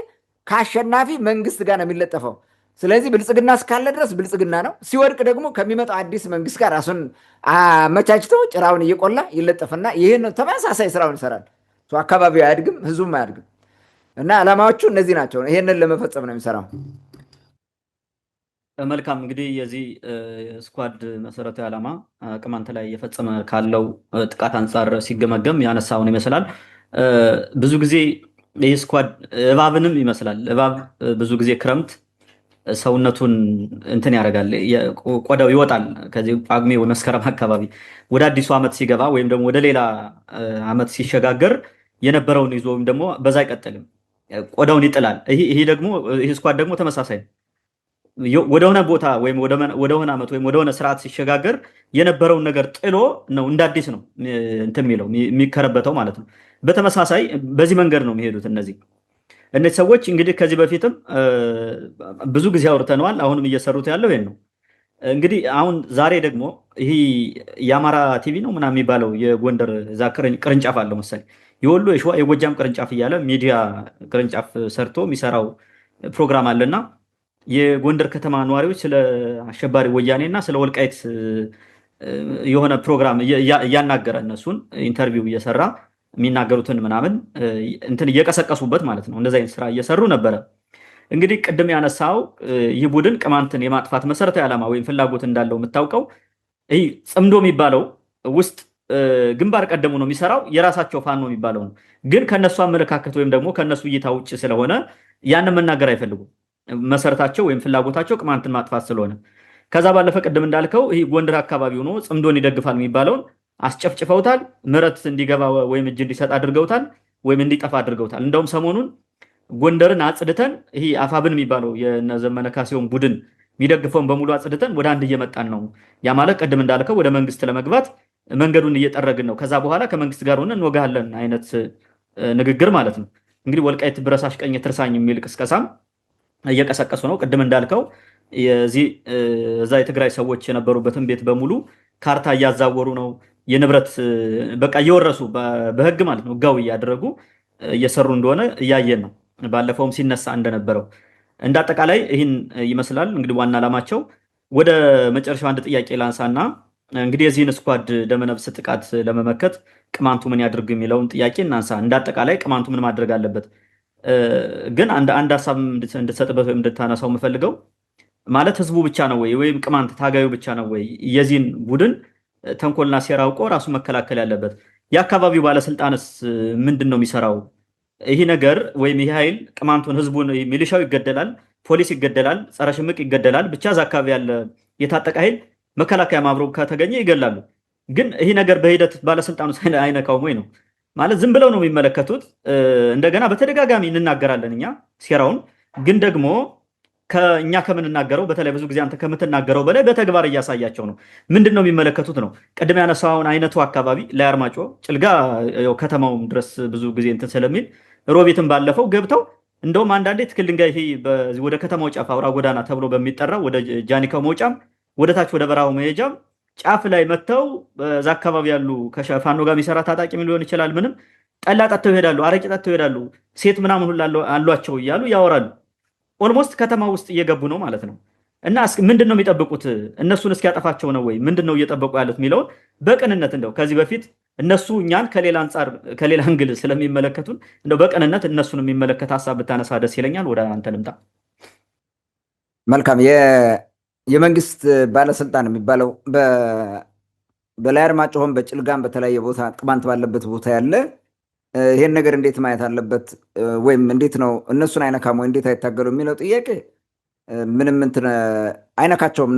[SPEAKER 2] ከአሸናፊ መንግስት ጋር ነው የሚለጠፈው። ስለዚህ ብልጽግና እስካለ ድረስ ብልጽግና ነው። ሲወድቅ ደግሞ ከሚመጣው አዲስ መንግስት ጋር ራሱን አመቻችተው ጭራውን እየቆላ ይለጠፍና ይህን ተመሳሳይ ስራውን ይሰራል። አካባቢው አያድግም፣ ህዝቡም አያድግም። እና ዓላማዎቹ እነዚህ ናቸው። ይሄንን ለመፈጸም ነው የሚሰራው።
[SPEAKER 1] መልካም። እንግዲህ የዚህ ስኳድ መሰረታዊ ዓላማ ቅማንት ላይ እየፈጸመ ካለው ጥቃት አንጻር ሲገመገም ያነሳውን ይመስላል። ብዙ ጊዜ ይህ ስኳድ እባብንም ይመስላል። እባብ ብዙ ጊዜ ክረምት ሰውነቱን እንትን ያደርጋል፣ ቆዳው ይወጣል። ከዚህ ጳጉሜ መስከረም አካባቢ ወደ አዲሱ ዓመት ሲገባ ወይም ደግሞ ወደ ሌላ ዓመት ሲሸጋገር የነበረውን ይዞ ወይም ደግሞ በዛ አይቀጥልም፣ ቆዳውን ይጥላል። ይሄ ስኳድ ደግሞ ተመሳሳይ ነው። ወደሆነ ቦታ ወይም ወደሆነ ዓመት ወይም ወደሆነ ስርዓት ሲሸጋገር የነበረውን ነገር ጥሎ ነው እንደ አዲስ ነው እንትን የሚለው የሚከረበተው ማለት ነው። በተመሳሳይ በዚህ መንገድ ነው የሚሄዱት እነዚህ ሰዎች። እንግዲህ ከዚህ በፊትም ብዙ ጊዜ አውርተነዋል። አሁንም እየሰሩት ያለው ይሄን ነው። እንግዲህ አሁን ዛሬ ደግሞ ይሄ የአማራ ቲቪ ነው ምናምን የሚባለው የጎንደር እዛ ቅርንጫፍ አለው መሰለኝ፣ የወሎ የሸዋ የጎጃም ቅርንጫፍ እያለ ሚዲያ ቅርንጫፍ ሰርቶ የሚሰራው ፕሮግራም አለና የጎንደር ከተማ ነዋሪዎች ስለ አሸባሪ ወያኔ እና ስለ ወልቃይት የሆነ ፕሮግራም እያናገረ እነሱን ኢንተርቪው እየሰራ የሚናገሩትን ምናምን እንትን እየቀሰቀሱበት ማለት ነው። እንደዚህ አይነት ስራ እየሰሩ ነበረ። እንግዲህ ቅድም ያነሳው ይህ ቡድን ቅማንትን የማጥፋት መሰረታዊ ዓላማ ወይም ፍላጎት እንዳለው የምታውቀው ይህ ጽምዶ የሚባለው ውስጥ ግንባር ቀደሙ ነው የሚሰራው የራሳቸው ፋኖ የሚባለው ነው። ግን ከነሱ አመለካከት ወይም ደግሞ ከነሱ እይታ ውጭ ስለሆነ ያንን መናገር አይፈልጉም። መሰረታቸው ወይም ፍላጎታቸው ቅማንትን ማጥፋት ስለሆነ ከዛ ባለፈ ቅድም እንዳልከው ይህ ጎንደር አካባቢ ሆኖ ጽምዶን ይደግፋል የሚባለውን አስጨፍጭፈውታል። ምረት እንዲገባ ወይም እጅ እንዲሰጥ አድርገውታል፣ ወይም እንዲጠፋ አድርገውታል። እንደውም ሰሞኑን ጎንደርን አጽድተን ይሄ አፋብን የሚባለው የዘመነ ካሴውን ቡድን የሚደግፈውን በሙሉ አጽድተን ወደ አንድ እየመጣን ነው። ያ ማለት ቅድም እንዳልከው ወደ መንግስት ለመግባት መንገዱን እየጠረግን ነው። ከዛ በኋላ ከመንግስት ጋር ሆነን እንወጋለን አይነት ንግግር ማለት ነው። እንግዲህ ወልቃይት ብረሳሽ ቀኝ ትርሳኝ የሚል ቅስቀሳም እየቀሰቀሱ ነው። ቅድም እንዳልከው እዛ የትግራይ ሰዎች የነበሩበትን ቤት በሙሉ ካርታ እያዛወሩ ነው። የንብረት በቃ እየወረሱ በህግ ማለት ነው ህጋዊ እያደረጉ እየሰሩ እንደሆነ እያየን ነው። ባለፈውም ሲነሳ እንደነበረው እንደ አጠቃላይ ይህን ይመስላል። እንግዲህ ዋና ዓላማቸው ወደ መጨረሻው አንድ ጥያቄ ላንሳና እንግዲህ የዚህን ስኳድ ደመነፍስ ጥቃት ለመመከት ቅማንቱ ምን ያድርግ የሚለውን ጥያቄ እናንሳ። እንደ አጠቃላይ ቅማንቱ ምን ማድረግ አለበት? ግን አንድ ሀሳብ እንድትሰጥበት ወይም እንድታነሳው የምፈልገው ማለት ህዝቡ ብቻ ነው ወይ ወይም ቅማንት ታጋዩ ብቻ ነው ወይ የዚህን ቡድን ተንኮልና ሴራ አውቆ ራሱ መከላከል ያለበት? የአካባቢው ባለስልጣንስ ምንድን ነው የሚሰራው? ይህ ነገር ወይም ይህ ኃይል ቅማንቱን ህዝቡን ሚሊሻው ይገደላል፣ ፖሊስ ይገደላል፣ ጸረ ሽምቅ ይገደላል። ብቻ እዛ አካባቢ ያለ የታጠቀ ኃይል መከላከያ ማብሮ ከተገኘ ይገላሉ። ግን ይህ ነገር በሂደት ባለስልጣኑ አይነካውም ወይ ነው ማለት ዝም ብለው ነው የሚመለከቱት። እንደገና በተደጋጋሚ እንናገራለን እኛ ሴራውን፣ ግን ደግሞ ከእኛ ከምንናገረው በተለይ ብዙ ጊዜ አንተ ከምትናገረው በላይ በተግባር እያሳያቸው ነው። ምንድን ነው የሚመለከቱት ነው። ቅድም ያነሳውን አይነቱ አካባቢ ላይ አርማጮ ጭልጋ ከተማውም ድረስ ብዙ ጊዜ እንትን ስለሚል ሮቤትን ባለፈው ገብተው እንደውም አንዳንዴ ትክል ድንጋይ ወደ ከተማው ጫፍ አውራ ጎዳና ተብሎ በሚጠራው ወደ ጃኒካው መውጫም ወደ ታች ወደ በረሃው መሄጃም ጫፍ ላይ መጥተው በዛ አካባቢ ያሉ ከፋኖ ጋር የሚሰራ ታጣቂ ሊሆን ይችላል ምንም ጠላ ጠጥተው ይሄዳሉ፣ አረቄ ጠጥተው ይሄዳሉ፣ ሴት ምናምን ሁሉ አሏቸው እያሉ ያወራሉ። ኦልሞስት ከተማ ውስጥ እየገቡ ነው ማለት ነው። እና ምንድን ነው የሚጠብቁት? እነሱን እስኪያጠፋቸው ነው ወይ ምንድን ነው እየጠበቁ ያሉት የሚለውን በቅንነት እንደው ከዚህ በፊት እነሱ እኛን ከሌላ አንጻር ከሌላ እንግል ስለሚመለከቱን እንደው በቅንነት እነሱን የሚመለከት ሀሳብ ብታነሳ ደስ ይለኛል። ወደ አንተ ልምጣ።
[SPEAKER 2] መልካም። የመንግስት ባለስልጣን የሚባለው በላይ አርማጭሆም በጭልጋም በተለያየ ቦታ ቅማንት ባለበት ቦታ ያለ ይሄን ነገር እንዴት ማየት አለበት? ወይም እንዴት ነው እነሱን አይነካም ወይ እንዴት አይታገሉ የሚለው ጥያቄ ምንም እንትን አይነካቸውም።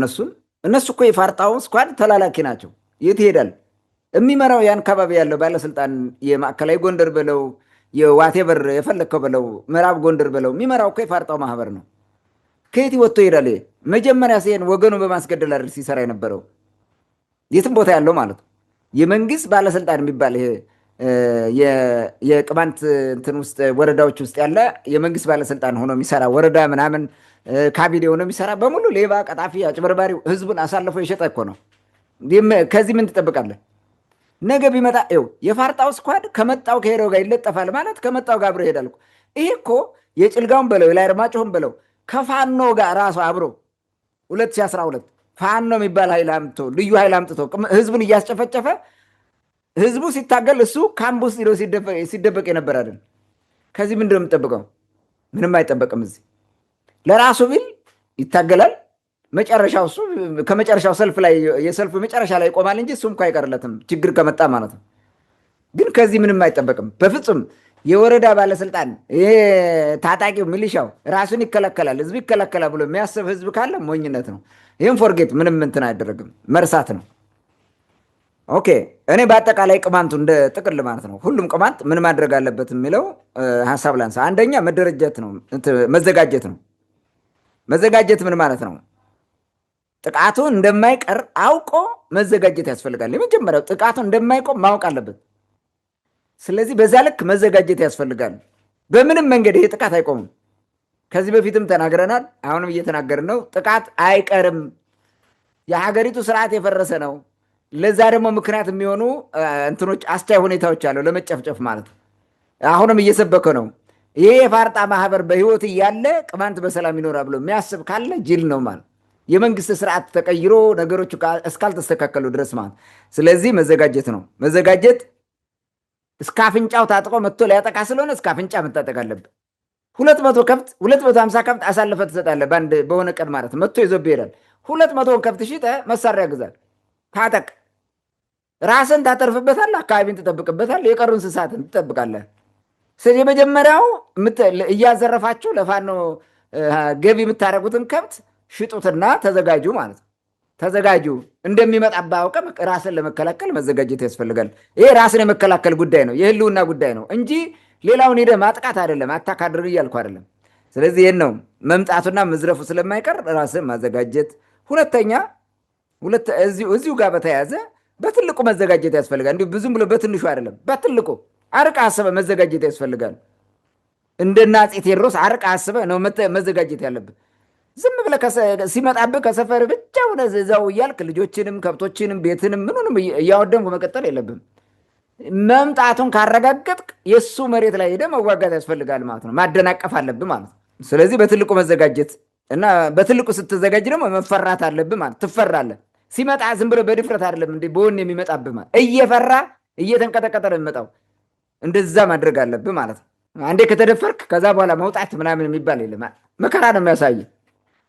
[SPEAKER 2] እነሱ እኮ የፋርጣው ስኳድ ተላላኪ ናቸው። የት ይሄዳል? የሚመራው ያን አካባቢ ያለው ባለስልጣን የማዕከላዊ ጎንደር በለው የዋቴበር የፈለግከው በለው ምዕራብ ጎንደር በለው የሚመራው እኮ የፋርጣው ማህበር ነው። ከየት ወጥቶ ይሄዳል? መጀመሪያ ሲሄን ወገኑ በማስገደል አይደል ሲሰራ የነበረው የትም ቦታ ያለው ማለት ነው። የመንግስት ባለስልጣን የሚባል ይሄ የቅማንት እንትን ውስጥ ወረዳዎች ውስጥ ያለ የመንግስት ባለስልጣን ሆኖ የሚሰራ ወረዳ ምናምን ካቢኔ ሆኖ የሚሰራ በሙሉ ሌባ፣ ቀጣፊ፣ አጭበርባሪው ህዝቡን አሳልፎ የሸጠ እኮ ነው። ከዚህ ምን ትጠብቃለህ? ነገ ቢመጣ ው የፋርጣው ስኳድ ከመጣው ከሄደው ጋር ይለጠፋል ማለት ከመጣው ጋር አብሮ ይሄዳል። ይሄ እኮ የጭልጋውን በለው የላይ አርማጭሆን በለው ከፋኖ ጋር ራሱ አብሮ 2012 ፋኖ የሚባል ኃይል አምጥቶ ልዩ ኃይል አምጥቶ ህዝቡን እያስጨፈጨፈ ህዝቡ ሲታገል እሱ ካምፕ ውስጥ ሄዶ ሲደበቅ የነበር አይደል? ከዚህ ምንድን ነው የምጠብቀው? ምንም አይጠበቅም። እዚህ ለራሱ ቢል ይታገላል። መጨረሻው እሱ ከመጨረሻው ሰልፍ ላይ የሰልፉ መጨረሻ ላይ ይቆማል እንጂ እሱም እኮ አይቀርለትም ችግር ከመጣ ማለት ነው። ግን ከዚህ ምንም አይጠበቅም በፍጹም። የወረዳ ባለስልጣን ይሄ ታጣቂው ሚሊሻው ራሱን ይከላከላል፣ ህዝብ ይከላከላል ብሎ የሚያስብ ህዝብ ካለ ሞኝነት ነው። ይህም ፎርጌት ምንም እንትን አይደረግም፣ መርሳት ነው። ኦኬ እኔ በአጠቃላይ ቅማንቱ እንደ ጥቅል ማለት ነው ሁሉም ቅማንት ምን ማድረግ አለበት የሚለው ሀሳብ ላንሳ። አንደኛ መደረጀት ነው፣ መዘጋጀት ነው። መዘጋጀት ምን ማለት ነው? ጥቃቱ እንደማይቀር አውቆ መዘጋጀት ያስፈልጋል። የመጀመሪያው ጥቃቱ እንደማይቆም ማወቅ አለበት። ስለዚህ በዛ ልክ መዘጋጀት ያስፈልጋል። በምንም መንገድ ይሄ ጥቃት አይቆምም። ከዚህ በፊትም ተናግረናል፣ አሁንም እየተናገርን ነው። ጥቃት አይቀርም። የሀገሪቱ ስርዓት የፈረሰ ነው። ለዛ ደግሞ ምክንያት የሚሆኑ እንትኖች አስቻይ ሁኔታዎች አለው ለመጨፍጨፍ ማለት ነው። አሁንም እየሰበከ ነው። ይሄ የፋርጣ ማህበር በህይወት እያለ ቅማንት በሰላም ይኖራል ብሎ የሚያስብ ካለ ጅል ነው ማለት። የመንግስት ስርዓት ተቀይሮ ነገሮቹ እስካልተስተካከሉ ድረስ ማለት። ስለዚህ መዘጋጀት ነው። መዘጋጀት እስከ አፍንጫው ታጥቆ መጥቶ ሊያጠቃ ስለሆነ እስከ አፍንጫ መታጠቅ አለብህ። 200 ከብት 250 ከብት አሳልፈ ትሰጣለህ በሆነ ቀን ማለት መጥቶ ይዞብህ ይሄዳል። 200 ከብት ሽጠህ መሳሪያ ግዛል፣ ታጠቅ፣ ራስን ታተርፍበታለህ፣ አካባቢን ትጠብቅበታለህ፣ የቀሩ እንስሳትን ትጠብቃለህ። ስለዚህ የመጀመሪያው እያዘረፋችሁ ለፋኖ ገቢ የምታደርጉትን ከብት ሽጡትና ተዘጋጁ ማለት ነው። ተዘጋጁ። እንደሚመጣብህ አውቀህ ራስን ለመከላከል መዘጋጀት ያስፈልጋል። ይሄ ራስን የመከላከል ጉዳይ ነው፣ የህልውና ጉዳይ ነው እንጂ ሌላውን ሄደህ ማጥቃት አይደለም፣ አታክ አድርግ እያልኩ አይደለም። ስለዚህ ይህን ነው መምጣቱና መዝረፉ ስለማይቀር ራስን ማዘጋጀት። ሁለተኛ እዚሁ ጋር በተያያዘ በትልቁ መዘጋጀት ያስፈልጋል። እንዲሁ ብዙም ብሎ በትንሹ አይደለም፣ በትልቁ አርቀህ አስበህ መዘጋጀት ያስፈልጋል። እንደነ አፄ ቴዎድሮስ አርቀህ አስበህ ነው መዘጋጀት ያለብህ። ዝም ብለህ ሲመጣብህ ከሰፈር ብቻ ሆነ እዛው እያልክ ልጆችንም ከብቶችንም ቤትንም ምኑንም እያወደምኩ መቀጠል የለብህም። መምጣቱን ካረጋገጥክ የእሱ መሬት ላይ ሄደህ መዋጋት ያስፈልጋል ማለት ነው። ማደናቀፍ አለብህ ማለት ነው። ስለዚህ በትልቁ መዘጋጀት እና በትልቁ ስትዘጋጅ ደግሞ መፈራት አለብህ ማለት ትፈራለህ። ሲመጣ ዝም ብሎ በድፍረት አይደለም እንደ በወኔ የሚመጣብህ ማለት እየፈራ እየተንቀጠቀጠ ነው የሚመጣው። እንደዛ ማድረግ አለብህ ማለት ነው። አንዴ ከተደፈርክ ከዛ በኋላ መውጣት ምናምን የሚባል የለም። መከራ ነው የሚያሳይ።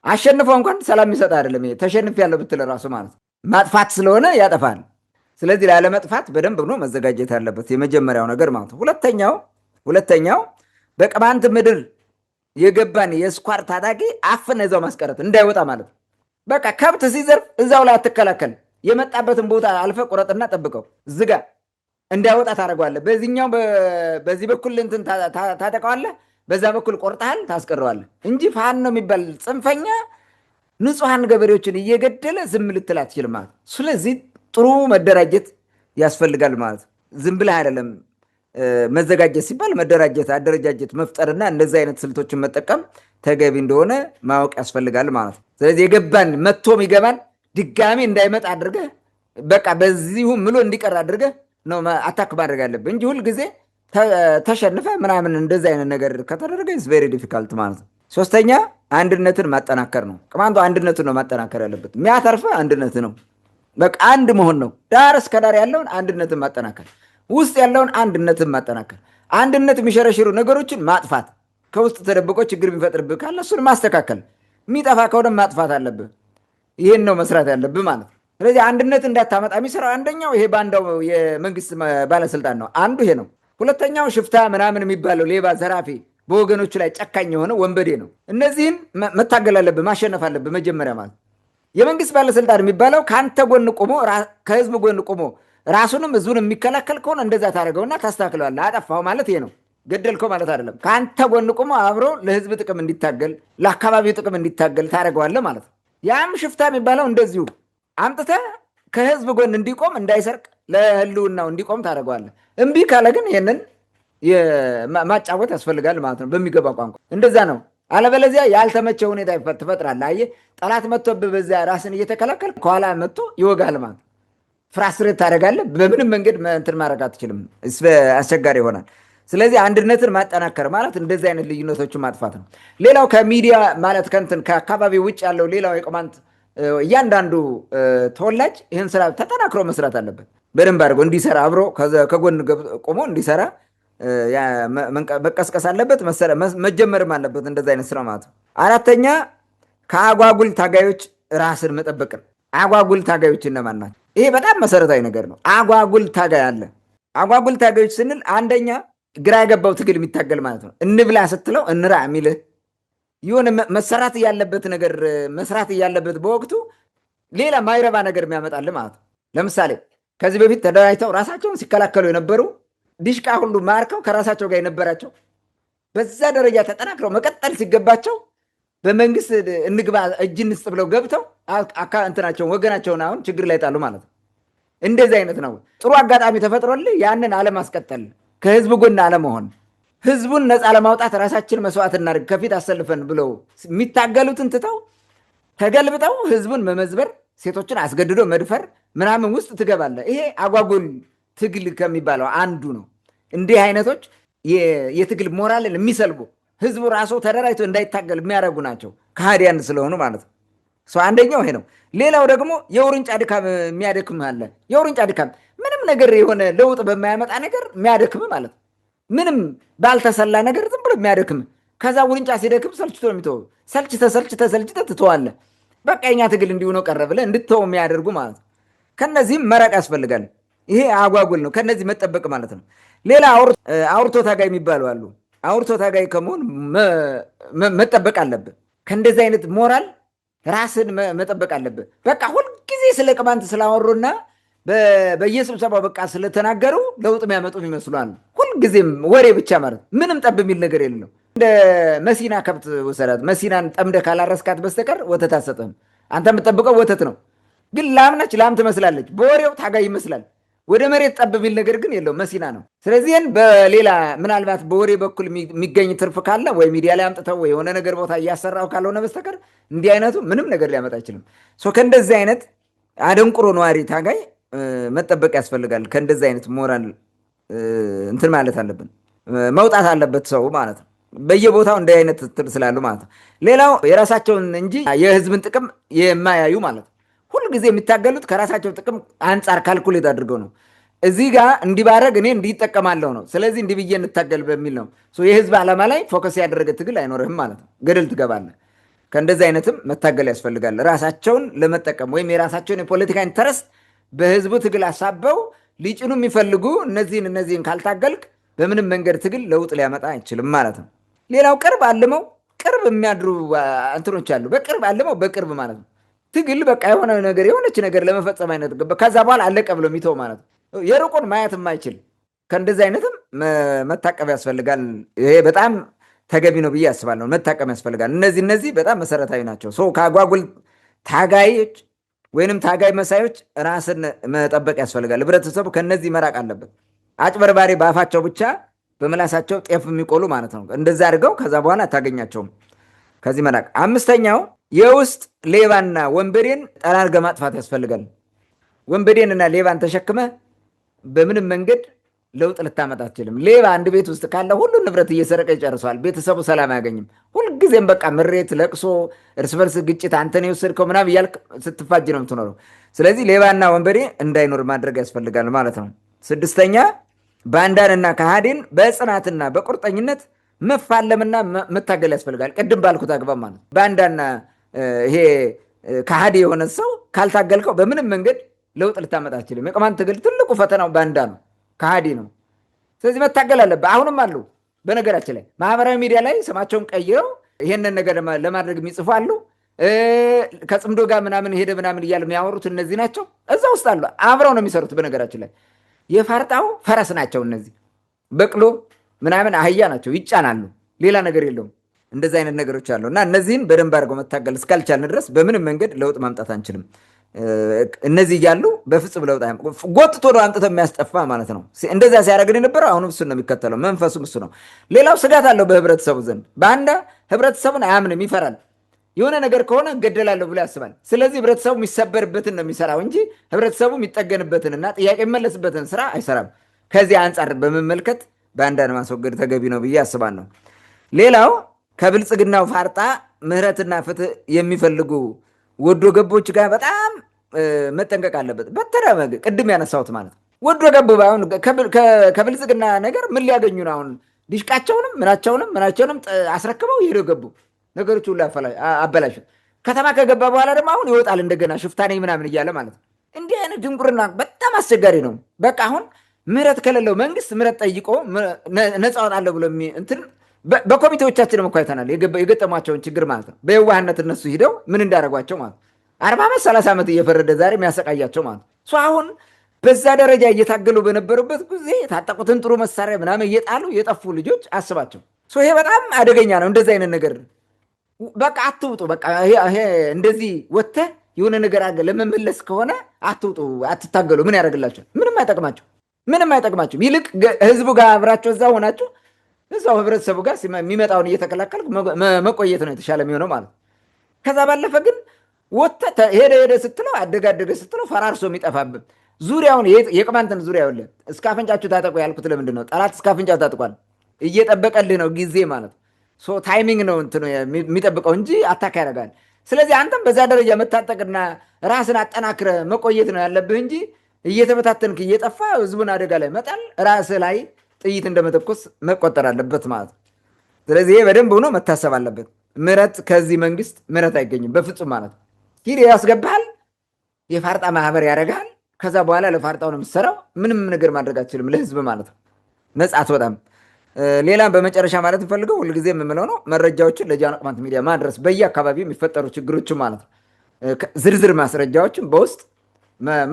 [SPEAKER 2] አሸንፎ እንኳን ሰላም የሚሰጥ አይደለም። ተሸንፌያለሁ ብትል ራሱ ማለት ነው ማጥፋት ስለሆነ ያጠፋል። ስለዚህ ላለመጥፋት በደንብ ነው መዘጋጀት ያለበት የመጀመሪያው ነገር ማለት ነው። ሁለተኛው በቅማንት ምድር የገባን የስኳር ታጣቂ አፍን እዛው ማስቀረት እንዳይወጣ ማለት ነው። በቃ ከብት ሲዘርፍ እዛው ላይ አትከላከል። የመጣበትን ቦታ አልፈ ቁረጥና ጠብቀው፣ ዝጋ፣ እንዳይወጣ ታደርገዋለህ። በዚህ በኩል እንትን ታጠቀዋለህ፣ በዛ በኩል ቆርጠሃል ታስቀረዋለህ እንጂ ፋኖ የሚባል ጽንፈኛ ንጹሐን ገበሬዎችን እየገደለ ዝም ልትል አትችልም ማለት ነው። ስለዚህ ጥሩ መደራጀት ያስፈልጋል ማለት ነው። ዝም ብለህ አይደለም መዘጋጀት ሲባል መደራጀት፣ አደረጃጀት መፍጠርና እንደዚህ አይነት ስልቶችን መጠቀም ተገቢ እንደሆነ ማወቅ ያስፈልጋል ማለት ነው። ስለዚህ የገባን መጥቶም ይገባን ድጋሚ እንዳይመጣ አድርገህ በቃ በዚሁ ምሎ እንዲቀር አድርገህ ነው አታክ ማድረግ አለብህ እንጂ ሁልጊዜ ተሸንፈ ምናምን እንደዚህ አይነት ነገር ከተደረገ ኢትስ ቬሪ ዲፊካልት ማለት ነው። ሶስተኛ አንድነትን ማጠናከር ነው። ቅማንቱ አንድነትን ነው ማጠናከር ያለበት። የሚያተርፈ አንድነት ነው። በቃ አንድ መሆን ነው። ዳር እስከ ዳር ያለውን አንድነትን ማጠናከር፣ ውስጥ ያለውን አንድነትን ማጠናከር፣ አንድነት የሚሸረሽሩ ነገሮችን ማጥፋት፣ ከውስጥ ተደብቆ ችግር የሚፈጥርብህ ካለ እሱን ማስተካከል፣ የሚጠፋ ከሆነ ማጥፋት አለብህ። ይህን ነው መስራት ያለብህ ማለት ነው። ስለዚህ አንድነት እንዳታመጣ የሚሰራው አንደኛው ይሄ ባንዳው የመንግስት ባለስልጣን ነው። አንዱ ይሄ ነው። ሁለተኛው ሽፍታ ምናምን የሚባለው ሌባ፣ ዘራፊ፣ በወገኖቹ ላይ ጨካኝ የሆነ ወንበዴ ነው። እነዚህን መታገል አለብህ፣ ማሸነፍ አለብህ መጀመሪያ ማለት። የመንግስት ባለስልጣን የሚባለው ከአንተ ጎን ቆሞ ከህዝብ ጎን ቆሞ ራሱንም ህዝቡን የሚከላከል ከሆነ እንደዛ ታደርገውና ታስተካክለዋለህ። አጠፋው ማለት ይሄ ነው። ገደልከው ማለት አይደለም። ከአንተ ጎን ቆሞ አብሮ ለህዝብ ጥቅም እንዲታገል፣ ለአካባቢው ጥቅም እንዲታገል ታደርገዋለህ ማለት ነው። ያም ሽፍታ የሚባለው እንደዚሁ አምጥተህ ከህዝብ ጎን እንዲቆም፣ እንዳይሰርቅ፣ ለህልውናው እንዲቆም ታደርገዋለህ። እምቢ ካለ ግን ይህንን ማጫወት ያስፈልጋል ማለት ነው፣ በሚገባ ቋንቋ። እንደዛ ነው። አለበለዚያ ያልተመቸ ሁኔታ ትፈጥራለህ። አየህ፣ ጠላት መጥቶብህ በዚያ ራስን እየተከላከል ከኋላ መጥቶ ይወጋል ማለት ነው። ፍራስትሬት ታደርጋለህ። በምንም መንገድ እንትን ማድረግ አትችልም። አስቸጋሪ ይሆናል። ስለዚህ አንድነትን ማጠናከር ማለት እንደዚህ አይነት ልዩነቶችን ማጥፋት ነው። ሌላው ከሚዲያ ማለት ከእንትን ከአካባቢ ውጭ ያለው ሌላው የቅማንት እያንዳንዱ ተወላጅ ይህን ስራ ተጠናክሮ መስራት አለበት። በደንብ አድርጎ እንዲሰራ አብሮ ከጎን ቆሞ እንዲሰራ መቀስቀስ አለበት፣ መጀመርም አለበት እንደዚህ አይነት ስራ ማለት ነው። አራተኛ ከአጓጉል ታጋዮች ራስን መጠበቅን። አጓጉል ታጋዮች እነማን ናቸው? ይሄ በጣም መሰረታዊ ነገር ነው። አጓጉል ታጋይ አለ። አጓጉል ታጋዮች ስንል አንደኛ ግራ የገባው ትግል የሚታገል ማለት ነው። እንብላ ስትለው እንራ የሚልህ የሆነ መሰራት እያለበት ነገር መስራት እያለበት በወቅቱ ሌላ ማይረባ ነገር የሚያመጣልህ ማለት ነው። ለምሳሌ ከዚህ በፊት ተደራጅተው ራሳቸውን ሲከላከሉ የነበሩ ዲሽቃ ሁሉ ማርከው ከራሳቸው ጋር የነበራቸው በዛ ደረጃ ተጠናክረው መቀጠል ሲገባቸው በመንግስት እንግባ እጅ እንስጥ ብለው ገብተው እንትናቸውን ወገናቸውን አሁን ችግር ላይ ጣሉ ማለት ነው። እንደዚህ አይነት ነው። ጥሩ አጋጣሚ ተፈጥሮልህ ያንን አለማስቀጠል፣ ከህዝብ ጎን አለመሆን፣ ህዝቡን ነፃ ለማውጣት ራሳችን መስዋዕት እናድርግ ከፊት አሰልፈን ብለው የሚታገሉትን ትተው ተገልብጠው ህዝቡን መመዝበር፣ ሴቶችን አስገድዶ መድፈር ምናምን ውስጥ ትገባለህ። ይሄ አጓጉል ትግል ከሚባለው አንዱ ነው። እንዲህ አይነቶች የትግል ሞራልን የሚሰልቡ ህዝቡ ራሱ ተደራጅቶ እንዳይታገል የሚያደርጉ ናቸው፣ ከሃዲያን ስለሆኑ ማለት ነው። አንደኛው ይሄ ነው። ሌላው ደግሞ የውርንጫ ድካም የሚያደክም አለ። የውርንጫ ድካም ምንም ነገር የሆነ ለውጥ በማያመጣ ነገር የሚያደክም ማለት ነው። ምንም ባልተሰላ ነገር ዝም ብሎ የሚያደክም። ከዛ ውርንጫ ሲደክም ሰልችቶ የሚተው ሰልችተ ትተዋለህ። በቃ የኛ ትግል እንዲሁ ነው ቀረ ብለህ እንድትተው የሚያደርጉ ማለት ነው። ከነዚህም መራቅ ያስፈልጋል። ይሄ አጓጉል ነው። ከነዚህ መጠበቅ ማለት ነው። ሌላ አውርቶ ታጋይ የሚባሉ አሉ። አውርቶ ታጋይ ከመሆን መጠበቅ አለብህ። ከእንደዚህ አይነት ሞራል ራስን መጠበቅ አለብህ። በቃ ሁልጊዜ ስለ ቅማንት ስላወሩና በየስብሰባው በቃ ስለተናገሩ ለውጥ የሚያመጡ ይመስሏል። ሁልጊዜም ወሬ ብቻ ማለት ምንም ጠብ የሚል ነገር የለም። እንደ መሲና ከብት ወሰዳት። መሲናን ጠምደህ ካላረስካት በስተቀር ወተት አትሰጥህም። አንተ የምትጠብቀው ወተት ነው። ግን ላም ነች፣ ላም ትመስላለች። በወሬው ታጋይ ይመስላል። ወደ መሬት ጠብ የሚል ነገር ግን የለው፣ መሲና ነው። ስለዚህን በሌላ ምናልባት በወሬ በኩል የሚገኝ ትርፍ ካለ ወይ ሚዲያ ላይ አምጥተው ወይ የሆነ ነገር ቦታ እያሰራው ካልሆነ በስተቀር እንዲህ አይነቱ ምንም ነገር ሊያመጣ አይችልም። ከእንደዚህ አይነት አደንቁሮ ነዋሪ ታጋይ መጠበቅ ያስፈልጋል። ከእንደዚህ አይነት ሞራል እንትን ማለት አለብን፣ መውጣት አለበት ሰው ማለት ነው። በየቦታው እንዲህ አይነት ትል ስላሉ ማለት ነው። ሌላው የራሳቸውን እንጂ የህዝብን ጥቅም የማያዩ ማለት ነው። ሁልጊዜ የሚታገሉት ከራሳቸው ጥቅም አንጻር ካልኩሌት አድርገው ነው። እዚህ ጋር እንዲባረግ እኔ እንዲጠቀማለሁ ነው። ስለዚህ እንዲህ ብዬ እንታገል በሚል ነው። የህዝብ ዓላማ ላይ ፎከስ ያደረገ ትግል አይኖርህም ማለት ነው። ገደል ትገባለህ። ከእንደዚህ አይነትም መታገል ያስፈልጋል። ራሳቸውን ለመጠቀም ወይም የራሳቸውን የፖለቲካ ኢንተረስት በህዝቡ ትግል አሳበው ሊጭኑ የሚፈልጉ እነዚህን ካልታገልክ በምንም መንገድ ትግል ለውጥ ሊያመጣ አይችልም ማለት ነው። ሌላው ቅርብ አልመው ቅርብ የሚያድሩ እንትኖች አሉ። በቅርብ አልመው በቅርብ ማለት ነው። ትግል በቃ የሆነ ነገር የሆነች ነገር ለመፈጸም አይነት ከዛ በኋላ አለቀ ብሎ የሚተው ማለት ነው። የሩቁን ማየት የማይችል ከእንደዚህ አይነትም መታቀብ ያስፈልጋል። ይሄ በጣም ተገቢ ነው ብዬ አስባለሁ። መታቀም ያስፈልጋል። እነዚህ በጣም መሰረታዊ ናቸው። ከአጓጉል ታጋዮች ወይንም ታጋይ መሳዮች ራስን መጠበቅ ያስፈልጋል። ህብረተሰቡ ከነዚህ መራቅ አለበት። አጭበርባሪ በአፋቸው ብቻ በምላሳቸው ጤፍ የሚቆሉ ማለት ነው። እንደዛ አድርገው ከዛ በኋላ አታገኛቸውም። ከዚህ መራቅ። አምስተኛው የውስጥ ሌባና ወንበዴን ጠራርገህ ማጥፋት ያስፈልጋል። ወንበዴንና ሌባን ተሸክመ በምንም መንገድ ለውጥ ልታመጣ አትችልም። ሌባ አንድ ቤት ውስጥ ካለ ሁሉን ንብረት እየሰረቀ ይጨርሰዋል። ቤተሰቡ ሰላም አያገኝም። ሁልጊዜም በቃ ምሬት፣ ለቅሶ፣ እርስ በርስ ግጭት፣ አንተን የወሰድከው ምናምን እያልክ ስትፋጅ ነው የምትኖረው። ስለዚህ ሌባና ወንበዴ እንዳይኖር ማድረግ ያስፈልጋል ማለት ነው። ስድስተኛ ባንዳንና ከሃዲን በጽናትና በቁርጠኝነት መፋለምና መታገል ያስፈልጋል። ቅድም ባልኩት አግባብ ማለት ባንዳና ይሄ ከሃዲ የሆነ ሰው ካልታገልከው በምንም መንገድ ለውጥ ልታመጣ አትችልም። የቅማንት ትግል ትልቁ ፈተናው ባንዳ ነው፣ ከሃዲ ነው። ስለዚህ መታገል አለብህ። አሁንም አሉ። በነገራችን ላይ ማህበራዊ ሚዲያ ላይ ስማቸውን ቀይረው ይሄንን ነገር ለማድረግ የሚጽፉ አሉ። ከጽምዶ ጋር ምናምን ሄደ ምናምን እያለ የሚያወሩት እነዚህ ናቸው። እዛ ውስጥ አሉ። አብረው ነው የሚሰሩት። በነገራችን ላይ የፋርጣው ፈረስ ናቸው እነዚህ። በቅሎ ምናምን አህያ ናቸው፣ ይጫናሉ። ሌላ ነገር የለውም። እንደዚህ አይነት ነገሮች አሉ እና እነዚህን በደንብ አድርገው መታገል እስካልቻልን ድረስ በምንም መንገድ ለውጥ ማምጣት አንችልም። እነዚህ እያሉ በፍጹም ለውጥ ጎትቶ ነው አምጥተው የሚያስጠፋ ማለት ነው። እንደዛ ሲያደርግን የነበረው አሁንም እሱን ነው የሚከተለው። መንፈሱም እሱ ነው። ሌላው ስጋት አለው በህብረተሰቡ ዘንድ። ባንዳ ህብረተሰቡን አያምንም፣ ይፈራል። የሆነ ነገር ከሆነ እገደላለሁ ብሎ ያስባል። ስለዚህ ህብረተሰቡ የሚሰበርበትን ነው የሚሰራው እንጂ ህብረተሰቡ የሚጠገንበትንና ጥያቄ የሚመለስበትን ስራ አይሰራም። ከዚህ አንጻር በመመልከት ባንዳን ማስወገድ ተገቢ ነው ብዬ አስባለሁ። ሌላው ከብልጽግናው ፋርጣ ምህረትና ፍትህ የሚፈልጉ ወዶ ገቦች ጋር በጣም መጠንቀቅ አለበት። በተለይ ቅድም ያነሳሁት ማለት ነው። ወዶ ገብ አሁን ከብልጽግና ነገር ምን ሊያገኙ ነው? አሁን ዲሽቃቸውንም ምናቸውንም አስረክበው ይሄዱ ገቡ ነገሮች ሁሉ አበላሹት። ከተማ ከገባ በኋላ ደግሞ አሁን ይወጣል እንደገና ሽፍታ ነኝ ምናምን እያለ ማለት ነው። እንዲህ አይነት ድንቁርና በጣም አስቸጋሪ ነው። በቃ አሁን ምህረት ከሌለው መንግስት ምህረት ጠይቆ ነፃ ወጣለሁ ብሎ እንትን በኮሚቴዎቻችንም እኮ አይተናል የገጠሟቸውን ችግር ማለት ነው። በየዋህነት እነሱ ሂደው ምን እንዳደረጓቸው ማለት ነው። 40 ዓመት 30 ዓመት እየፈረደ ዛሬ የሚያሰቃያቸው ማለት ነው። አሁን በዛ ደረጃ እየታገሉ በነበሩበት ጊዜ የታጠቁትን ጥሩ መሳሪያ ምናምን እየጣሉ የጠፉ ልጆች አስባቸው። ይሄ በጣም አደገኛ ነው። እንደዚህ አይነት ነገር በቃ አትውጡ። በቃ ይሄ እንደዚህ ወጥተህ የሆነ ነገር አድርገህ ለመመለስ ከሆነ አትውጡ፣ አትታገሉ። ምን ያደርግላቸው? ምንም አይጠቅማቸው። ይልቅ ህዝቡ ጋር አብራቸው እዛ ሆናቸው እዛው ህብረተሰቡ ጋር የሚመጣውን እየተከላከል መቆየት ነው የተሻለ የሚሆነው ማለት ነው። ከዛ ባለፈ ግን ወጥተህ ሄደ ስትለው አደገ ስትለው ፈራርሶ የሚጠፋብን ዙሪያውን የቅማንትን ዙሪያ ይኸውልህ እስከ አፍንጫችሁ ታጠቁ ያልኩት ለምንድን ነው? ጠላት እስከ አፍንጫው ታጥቋል። እየጠበቀልህ ነው ጊዜ ማለት ነው። ታይሚንግ ነው እንትኑ የሚጠብቀው እንጂ አታካ ያደርጋል። ስለዚህ አንተም በዛ ደረጃ መታጠቅና ራስን አጠናክረ መቆየት ነው ያለብህ እንጂ እየተበታተንክ እየጠፋ ህዝቡን አደጋ ላይ መጣል ራስህ ላይ ጥይት እንደመተኮስ መቆጠር አለበት ማለት ነው። ስለዚህ ይሄ በደንብ ሆኖ መታሰብ አለበት። ምህረት ከዚህ መንግስት ምህረት አይገኝም በፍጹም ማለት ነው። ሂድ ያስገባሃል፣ የፋርጣ ማህበር ያደርግሃል። ከዛ በኋላ ለፋርጣው ነው የምትሰራው። ምንም ነገር ማድረግ አትችልም ለህዝብ ማለት ነው። ነጻ አትወጣም። ሌላም በመጨረሻ ማለት እንፈልገው ሁልጊዜ የምምለው ነው መረጃዎችን ለጃኖ ቅማንት ሚዲያ ማድረስ፣ በየአካባቢው የሚፈጠሩ ችግሮችን ማለት ነው ዝርዝር ማስረጃዎችን በውስጥ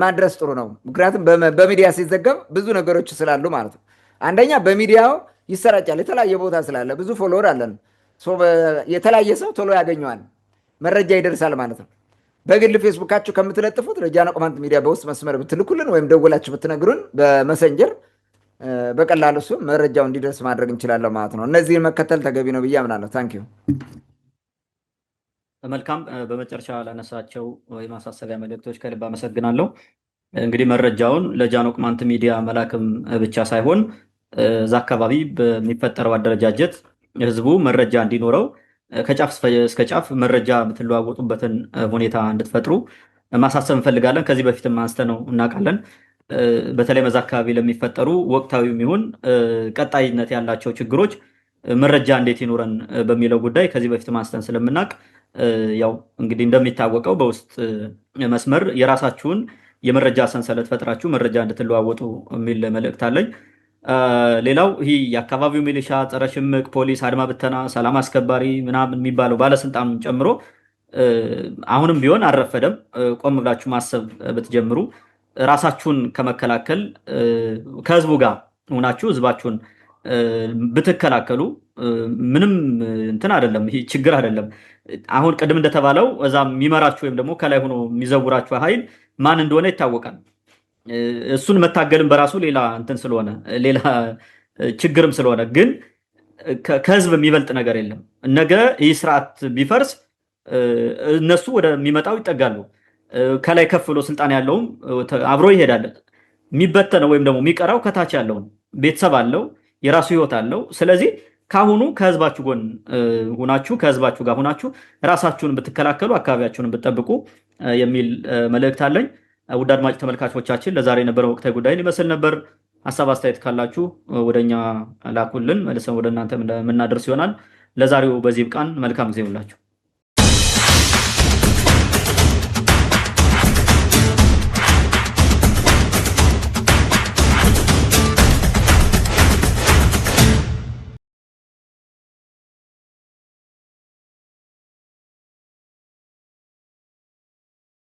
[SPEAKER 2] ማድረስ ጥሩ ነው። ምክንያቱም በሚዲያ ሲዘገብ ብዙ ነገሮች ስላሉ ማለት ነው። አንደኛ በሚዲያው ይሰራጫል፣ የተለያየ ቦታ ስላለ ብዙ ፎሎወር አለን። የተለያየ ሰው ቶሎ ያገኘዋል፣ መረጃ ይደርሳል ማለት ነው። በግል ፌስቡካችሁ ከምትለጥፉት ለጃኖ ቅማንት ሚዲያ በውስጥ መስመር ብትልኩልን ወይም ደውላችሁ ብትነግሩን በመሰንጀር በቀላሉ እሱ መረጃው እንዲደርስ ማድረግ እንችላለን ማለት ነው። እነዚህን መከተል ተገቢ ነው ብዬ አምናለሁ። ታንኪዩ።
[SPEAKER 1] መልካም። በመጨረሻ ላነሳቸው የማሳሰቢያ መልእክቶች ከልብ አመሰግናለሁ። እንግዲህ መረጃውን ለጃኖ ቅማንት ሚዲያ መላክም ብቻ ሳይሆን እዛ አካባቢ በሚፈጠረው አደረጃጀት ህዝቡ መረጃ እንዲኖረው ከጫፍ እስከ ጫፍ መረጃ የምትለዋወጡበትን ሁኔታ እንድትፈጥሩ ማሳሰብ እንፈልጋለን። ከዚህ በፊትም አንስተነው እናውቃለን። በተለይ በዛ አካባቢ ለሚፈጠሩ ወቅታዊም ይሁን ቀጣይነት ያላቸው ችግሮች መረጃ እንዴት ይኖረን በሚለው ጉዳይ ከዚህ በፊት አንስተን ስለምናውቅ ያው እንግዲህ እንደሚታወቀው በውስጥ መስመር የራሳችሁን የመረጃ ሰንሰለት ፈጥራችሁ መረጃ እንድትለዋወጡ የሚል መልእክት አለኝ። ሌላው ይህ የአካባቢው ሚሊሻ፣ ጸረ ሽምቅ ፖሊስ፣ አድማ ብተና፣ ሰላም አስከባሪ ምናምን የሚባለው ባለስልጣኑን ጨምሮ አሁንም ቢሆን አልረፈደም። ቆም ብላችሁ ማሰብ ብትጀምሩ ራሳችሁን ከመከላከል ከህዝቡ ጋር ሆናችሁ ህዝባችሁን ብትከላከሉ ምንም እንትን አይደለም፣ ይሄ ችግር አይደለም። አሁን ቅድም እንደተባለው እዛ የሚመራችሁ ወይም ደግሞ ከላይ ሆኖ የሚዘውራችሁ ኃይል ማን እንደሆነ ይታወቃል። እሱን መታገልም በራሱ ሌላ እንትን ስለሆነ ሌላ ችግርም ስለሆነ ግን ከህዝብ የሚበልጥ ነገር የለም። ነገ ይህ ስርዓት ቢፈርስ እነሱ ወደሚመጣው ይጠጋሉ። ከላይ ከፍ ብሎ ስልጣን ያለውም አብሮ ይሄዳል። የሚበተነው ወይም ደግሞ የሚቀራው ከታች ያለውን ቤተሰብ አለው፣ የራሱ ህይወት አለው። ስለዚህ ካሁኑ ከህዝባችሁ ጎን ሁናችሁ ከህዝባችሁ ጋር ሁናችሁ ራሳችሁን ብትከላከሉ አካባቢያችሁን ብትጠብቁ የሚል መልእክት አለኝ። ውድ አድማጭ ተመልካቾቻችን ለዛሬ የነበረው ወቅታዊ ጉዳይ ሊመስል ነበር። ሀሳብ አስተያየት ካላችሁ ወደኛ ላኩልን፣ መልሰን ወደ እናንተ የምናደርስ ይሆናል። ለዛሬው በዚህ ብቃን። መልካም ጊዜ ሁላችሁ።